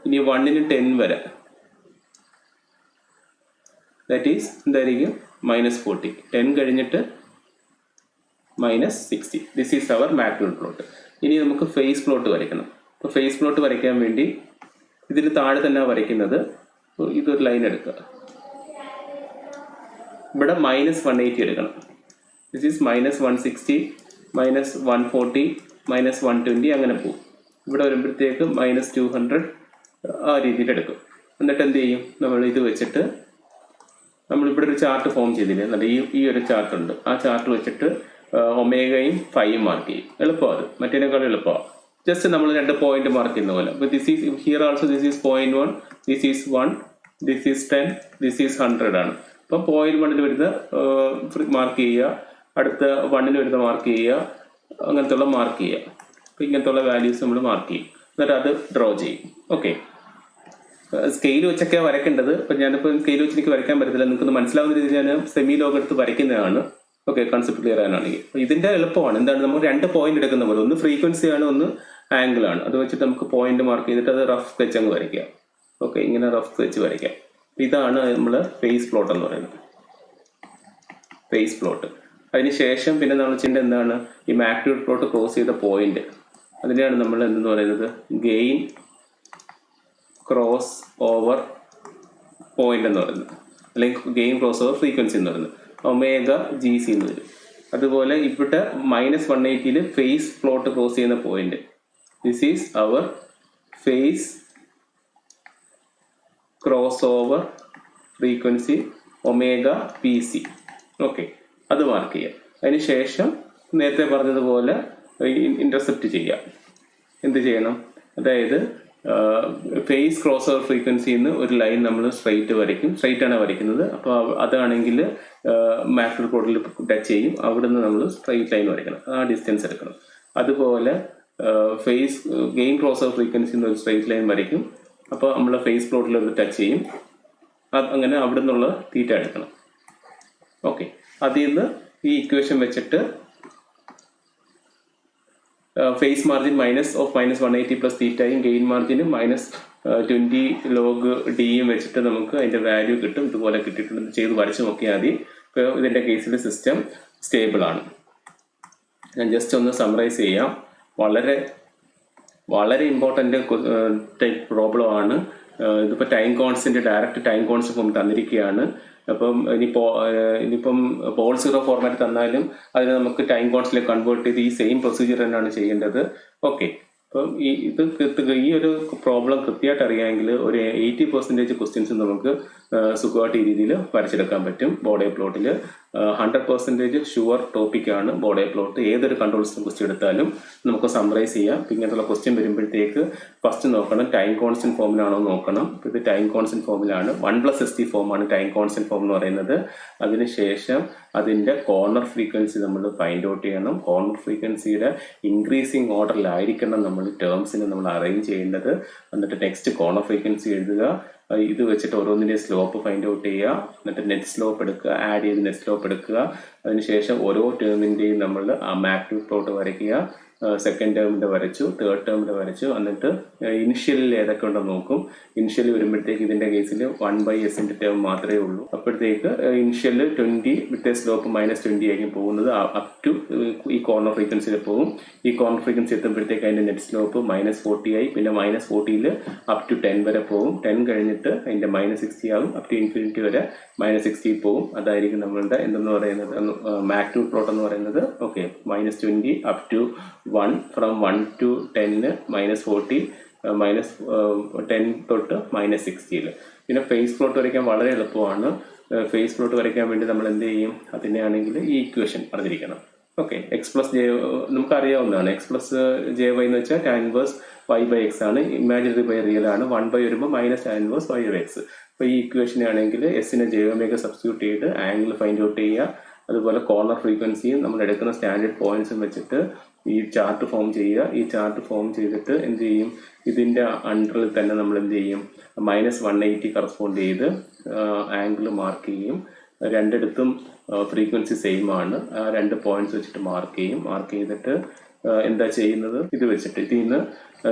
ഇനി 1-ന് 10 വരെ, ദാറ്റ് ഈസ് എന്തായിരിക്കും? -40. 10 കഴിഞ്ഞിട്ട് -60. This is our magnitude plot. ഇനി നമുക്ക് ഫേസ് പ്ലോട്ട് വരയ്ക്കണം. അപ്പോൾ ഫേസ് പ്ലോട്ട് വരയ്ക്കാൻ വേണ്ടി ഇതിന് താഴെ തന്നെ വരയ്ക്കുന്നത്. ഇതൊരു ലൈൻ എടുക്കുക, ഇവിടെ -180 എടുക്കണം. ദിസ് ഈസ് -160, -140, -120 അങ്ങനെ പോകും. ഇവിടെ വരുമ്പോഴത്തേക്ക് -200 ആ രീതിയിൽ എടുക്കും. എന്നിട്ട് എന്ത് ചെയ്യും? നമ്മൾ ഇത് വെച്ചിട്ട് നമ്മളിവിടെ ഒരു ചാർട്ട് ഫോം ചെയ്തില്ലേ? എന്നിട്ട് ഈ ഒരു ചാർട്ട് ഉണ്ട്. ആ ചാർട്ട് വെച്ചിട്ട് ഒമേഗയും ഫൈയും മാർക്ക് ചെയ്യും. എളുപ്പമാണ്, അത് മറ്റേതിനേക്കാളും എളുപ്പമാണ്. ജസ്റ്റ് നമ്മൾ 2 പോയിന്റ് മാർക്ക് ചെയ്യുന്ന പോലെ. അപ്പോൾ this is here also this is 0.1, this is 1, this is 10, this is 100 ആണ്. അപ്പം 0.1 വരുന്ന മാർക്ക് ചെയ്യുക, അടുത്ത 1 വരുന്ന മാർക്ക് ചെയ്യുക, അങ്ങനത്തെ ഉള്ള മാർക്ക് ചെയ്യുക. അപ്പോൾ ഇങ്ങനത്തെ ഉള്ള വാല്യൂസ് നമ്മൾ മാർക്ക് ചെയ്യും, എന്നിട്ട് അത് ഡ്രോ ചെയ്യും. ഓക്കെ, സ്കെയിൽ വെച്ചൊക്കെ വരയ്ക്കേണ്ടത്. അപ്പം ഞാനിപ്പോൾ സ്കെയിൽ വെച്ച് എനിക്ക് വരയ്ക്കാൻ പറ്റത്തില്ല, നിങ്ങൾക്ക് മനസ്സിലാവുന്ന രീതിയിൽ ഞാൻ സെമി ലോഗ് എടുത്ത് വരയ്ക്കുന്നതാണ്. ഓക്കെ, കൺസെപ്റ്റ് ക്ലിയർ ആണെങ്കിൽ ഇതിൻ്റെ എളുപ്പമാണ്. എന്താണ്, നമ്മൾ 2 പോയിന്റ് എടുക്കുന്ന പോലെ, ഒന്ന് ഫ്രീക്വൻസി ആണ്, ഒന്ന് ആംഗിൾ ആണ്. അത് വെച്ചിട്ട് നമുക്ക് പോയിന്റ് മാർക്ക് ചെയ്തിട്ട് അത് റഫ് സ്കെച്ച് അങ്ങ് വരയ്ക്കാം. ഓക്കെ, ഇങ്ങനെ റഫ് സ്കെച്ച് വരയ്ക്കാം. ഇതാണ് നമ്മൾ ഫേസ് പ്ലോട്ട് എന്ന് പറയുന്നത്, ഫേസ് പ്ലോട്ട്. അതിനുശേഷം പിന്നെ നമ്മൾ ചെയ്യേണ്ടത് എന്താണ്? ഈ മാഗ്നിറ്റ്യൂഡ് പ്ലോട്ട് ക്രോസ് ചെയ്ത പോയിന്റ്, അതിനെയാണ് നമ്മൾ എന്തെന്ന് പറയുന്നത്? ഗെയിൻ ക്രോസ് ഓവർ പോയിന്റ് എന്ന് പറയുന്നത്, അല്ലെങ്കിൽ ഗെയിൻ ക്രോസ് ഓവർ ഫ്രീക്വൻസി എന്ന് പറയുന്നത്. ഒമേഗ GC എന്ന് വരും. അതുപോലെ ഇവിടെ -180 ഫേസ് പ്ലോട്ട് ക്രോസ് ചെയ്യുന്ന point, this is our phase cross over frequency omega PC. Okay, അത് മാർക്ക് ചെയ്യുക. അതിനുശേഷം നേരത്തെ പറഞ്ഞതുപോലെ ഇന്റർസെപ്റ്റ് ചെയ്യുക. എന്ത് ചെയ്യണം? അതായത് ഫേസ് ക്രോസ് ഓവർ ഫ്രീക്വൻസിയിൽ നിന്ന് ഒരു ലൈൻ നമ്മൾ സ്ട്രൈറ്റ് വരയ്ക്കും. സ്ട്രൈറ്റ് ആണ് വരയ്ക്കുന്നത്. അപ്പോൾ അതാണെങ്കിൽ മാഗ്നിറ്റ്യൂഡ് പ്ലോട്ടിൽ ടച്ച് ചെയ്യും. അവിടെ നിന്ന് നമ്മൾ സ്ട്രൈറ്റ് ലൈൻ വരയ്ക്കണം, ആ ഡിസ്റ്റൻസ് എടുക്കണം. അതുപോലെ ഫേസ് ഗെയിൻ ക്രോസ് ഓവർ ഫ്രീക്വൻസിയിൽ നിന്ന് ഒരു സ്ട്രൈറ്റ് ലൈൻ വരയ്ക്കും. അപ്പോൾ നമ്മൾ ഫേസ് പ്ലോട്ടിൽ അത് ടച്ച് ചെയ്യും. അങ്ങനെ അവിടെ നിന്നുള്ള തീറ്റ എടുക്കണം. ഓക്കെ, അതിൽ നിന്ന് ഈ ഇക്വേഷൻ വെച്ചിട്ട് ഫേസ് മാർജിൻ -180 പ്ലസ് തീറ്റയും ഗെയിൻ മാർജിനും -20 log Dയും വെച്ചിട്ട് നമുക്ക് അതിൻ്റെ വാല്യൂ കിട്ടും. ഇതുപോലെ കിട്ടിയിട്ടുണ്ട്, ചെയ്ത് വരച്ച് നോക്കിയാൽ മതി. ഇപ്പോൾ ഇതിൻ്റെ കേസിൽ സിസ്റ്റം സ്റ്റേബിൾ ആണ്. ഞാൻ ജസ്റ്റ് ഒന്ന് സമറൈസ് ചെയ്യാം. വളരെ ഇമ്പോർട്ടൻ്റ് ടൈപ്പ് പ്രോബ്ലം ആണ്. ഇതിപ്പോൾ time constant, direct time constant form തന്നിരിക്കുകയാണ്. അപ്പം ഇനിയിപ്പം പോൾ സീറോ ഫോർമാറ്റ് തന്നാലും അതിനെ നമുക്ക് ടൈം കോൺസ്റ്റന്റിലേക്ക് കൺവേർട്ട് ചെയ്ത് ഈ സെയിം പ്രൊസീജിയർ തന്നെയാണ് ചെയ്യേണ്ടത്. ഓക്കെ, അപ്പം ഈ ഒരു പ്രോബ്ലം കൃത്യമായിട്ട് അറിയാമെങ്കിൽ ഒരു 80% ക്വസ്റ്റ്യൻസ് നമുക്ക് സുഖമായിട്ട് ഈ രീതിയിൽ വരച്ചെടുക്കാൻ പറ്റും. ബോർഡ് പ്ലോട്ടിൽ 100% ഷുവർ ടോപ്പിക്കാണ് ബോർഡ് പ്ലോട്ട്. ഏതൊരു കൺട്രോൾ സിസ്റ്റം ക്വസ്റ്റ്യൻ എടുത്താലും നമുക്ക് സമ്മറൈസ് ചെയ്യാം. ഇങ്ങനത്തുള്ള ക്വസ്റ്റ്യൻ വരുമ്പോഴത്തേക്ക് ഫസ്റ്റ് നോക്കണം ടൈം കോൺസ്റ്റന്റ് ഫോമിലാണോ നോക്കണം. ഇത് ടൈം കോൺസ്റ്റന്റ് ഫോമിലാണ്, 1+ST ഫോമാണ് ടൈം കോൺസ്റ്റന്റ് ഫോം എന്ന് പറയുന്നത്. അതിനുശേഷം അതിൻ്റെ കോർണർ ഫ്രീക്വൻസി നമ്മൾ ഫൈൻഡ് ഔട്ട് ചെയ്യണം. കോർണർ ഫ്രീക്വൻസിയുടെ ഇൻക്രീസിങ് ഓർഡറിലായിരിക്കണം നമ്മൾ ടേംസിനെ നമ്മൾ അറേഞ്ച് ചെയ്യേണ്ടത്. എന്നിട്ട് നെക്സ്റ്റ് കോർണർ ഫ്രീക്വൻസി എഴുതുക. ഇത് വെച്ചിട്ട് ഓരോന്നിൻ്റെയും സ്ലോപ്പ് ഫൈൻഡ് ഔട്ട് ചെയ്യുക. എന്നിട്ട് നെറ്റ് സ്ലോപ്പ് എടുക്കുക, ആഡ് ചെയ്ത് നെറ്റ് സ്ലോപ്പ് എടുക്കുക. അതിനുശേഷം ഓരോ ടേമിൻ്റെയും നമ്മൾ ആ മാഗ്നിറ്റ്യൂഡ് പ്ലോട്ട് വരയ്ക്കുക. സെക്കൻഡ് ടേമിൻ്റെ വരച്ചു, തേർഡ് ടേമിൻ്റെ വരച്ചു. എന്നിട്ട് ഇനിഷ്യലിൽ ഏതൊക്കെ ഉണ്ടെന്ന് നോക്കും. ഇനിഷ്യൽ വരുമ്പോഴത്തേക്ക് ഇതിൻ്റെ കേസിൽ 1/s ടേം മാത്രമേ ഉള്ളൂ. അപ്പോഴത്തേക്ക് ഇനിഷ്യൽ 20 വിത്ത് സ്ലോപ്പ് -20 ആയിരിക്കും പോകുന്നത്. അപ് ടു ഈ കോർണർ ഫ്രീക്വൻസിയിൽ പോകും. ഈ കോർണർ ഫ്രീക്വൻസി എത്തുമ്പോഴത്തേക്ക് അതിൻ്റെ നെറ്റ് സ്ലോപ്പ് -40 ആയി. പിന്നെ -40ൽ അപ് ടു 10 വരെ പോകും. 10 കഴിഞ്ഞിട്ട് അതിൻ്റെ -60 ആകും. അപ് ടു ഇൻഫിനിറ്റി വരെ -60 പോകും. അതായിരിക്കും നമ്മളുടെ എന്തെന്ന് പറയുന്നത് മാഗ്നിറ്റ്യൂഡ് പ്ലോട്ട് എന്ന് പറയുന്നത്. Okay, -20 up to 1, from 1 to 10 -40, -10 തൊട്ട് -60. പിന്നെ ഫേസ് പ്ലോട്ട് വരയ്ക്കാൻ വളരെ എളുപ്പമാണ്. ഫേസ് പ്ലോട്ട് വരയ്ക്കാൻ വേണ്ടി നമ്മൾ എന്ത് ചെയ്യും? അതിനെയാണെങ്കിൽ ഈ ഇക്വേഷൻ അറിഞ്ഞിരിക്കണം. ഓക്കെ, x പ്ലസ് ജെ നമുക്കറിയാവുന്നതാണ്. x+jy എന്ന് വെച്ചാൽ tan ഇൻവേഴ്സ് y/x ആണ്. ഇമാജിനറി ബൈ റിയൽ ആണ്. 1 വരുമ്പോൾ -tan ഇൻവേഴ്സ് y/x. അപ്പോൾ ഈ ഇക്വേഷനെ ആണെങ്കിൽ എസിനെ jω സബ്സ്റ്റിറ്റ്യൂട്ട് ചെയ്ത് ആംഗിൾ ഫൈൻഡ് ഔട്ട് ചെയ്യുക. അതുപോലെ കോർണർ ഫ്രീക്വൻസിയും നമ്മൾ എടുക്കുന്ന സ്റ്റാൻഡേർഡ് പോയിന്റ്സും വെച്ചിട്ട് ഈ ചാർട്ട് ഫോം ചെയ്യുക. ഈ ചാർട്ട് ഫോം ചെയ്തിട്ട് എന്ത് ചെയ്യും? ഇതിൻ്റെ അണ്ടറിൽ തന്നെ നമ്മൾ എന്ത് ചെയ്യും? -180 കറസ്പോണ്ട് ചെയ്ത് ആംഗിൾ മാർക്ക് ചെയ്യും. രണ്ടിടത്തും ഫ്രീക്വൻസി സെയിം ആണ്. ആ 2 പോയിന്റ്സ് വെച്ചിട്ട് മാർക്ക് ചെയ്യും. മാർക്ക് ചെയ്തിട്ട് എന്താ ചെയ്യുന്നത്? ഇത് വെച്ചിട്ട് ഇതിൽ നിന്ന്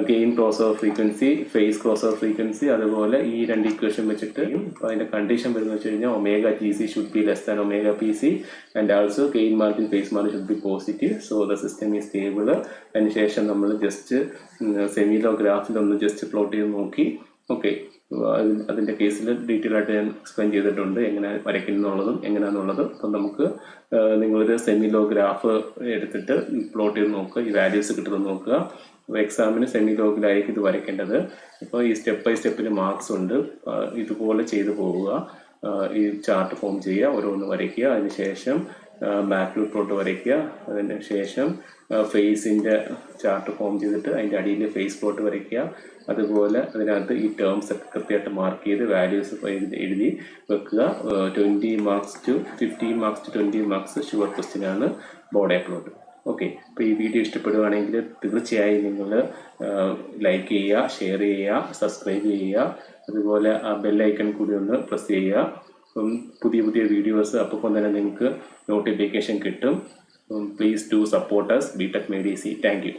gain cross over frequency, phase cross over frequency, അതുപോലെ ഈ 2 ഇക്വേഷൻ വെച്ചിട്ട് അതിൻ്റെ കണ്ടീഷൻ വരുന്നത് വെച്ച് കഴിഞ്ഞാൽ ωGC should be less than ωPC and also gain margin phase margin should be positive. So the system is stable. അതിനുശേഷം നമ്മൾ ജസ്റ്റ് സെമിലോ ഗ്രാഫിൽ ഒന്ന് ജസ്റ്റ് പ്ലോട്ട് ചെയ്ത് നോക്കി. ഓക്കെ, അതിൻ്റെ കേസിൽ ഡീറ്റെയിൽ ആയിട്ട് ഞാൻ എക്സ്പ്ലെയിൻ ചെയ്തിട്ടുണ്ട് എങ്ങനെ വരയ്ക്കുന്നുള്ളതും എങ്ങനെയാണെന്നുള്ളത്. അപ്പം നമുക്ക് നിങ്ങളൊരു സെമിലോ ഗ്രാഫ് എടുത്തിട്ട് പ്ലോട്ട് ചെയ്ത് നോക്കുക, ഈ വാല്യൂസ് കിട്ടുന്നത് നോക്കുക. എക്സാമിന് സെമിലോഗിലായിരിക്കും ഇത് വരയ്ക്കേണ്ടത്. അപ്പോൾ ഈ സ്റ്റെപ്പ് ബൈ സ്റ്റെപ്പിന് മാർക്സ് ഉണ്ട്. ഇതുപോലെ ചെയ്തു പോവുക. ഈ ചാർട്ട് ഫോം ചെയ്യുക, ഓരോന്ന് വരയ്ക്കുക. അതിനുശേഷം മാഗ്നിറ്റ്യൂഡ് പ്ലോട്ട് വരയ്ക്കുക. അതിന് ശേഷം ഫേസിൻ്റെ ചാർട്ട് ഫോം ചെയ്തിട്ട് അതിൻ്റെ അടിയിൽ ഫേസ് പ്ലോട്ട് വരയ്ക്കുക. അതുപോലെ അതിനകത്ത് ഈ ടേംസ് ഒക്കെ കൃത്യമായിട്ട് മാർക്ക് ചെയ്ത് വാല്യൂസ് എഴുതി വെക്കുക. 20 marks to 15 marks to 20 marks sure question ആണ് ബോർഡ് പ്ലോട്ട്. ഓക്കെ, അപ്പോൾ ഈ വീഡിയോ ഇഷ്ടപ്പെടുകയാണെങ്കിൽ തീർച്ചയായും നിങ്ങൾ ലൈക്ക് ചെയ്യുക, ഷെയർ ചെയ്യുക, സബ്സ്ക്രൈബ് ചെയ്യുക. അതുപോലെ ആ ബെല്ലൈക്കൺ കൂടി ഒന്ന് പ്രസ് ചെയ്യുക. അപ്പം പുതിയ പുതിയ വീഡിയോസ് അപ്പം തന്നെ നിങ്ങൾക്ക് നോട്ടിഫിക്കേഷൻ കിട്ടും. Please do support us, BTech Med EC. Thank you.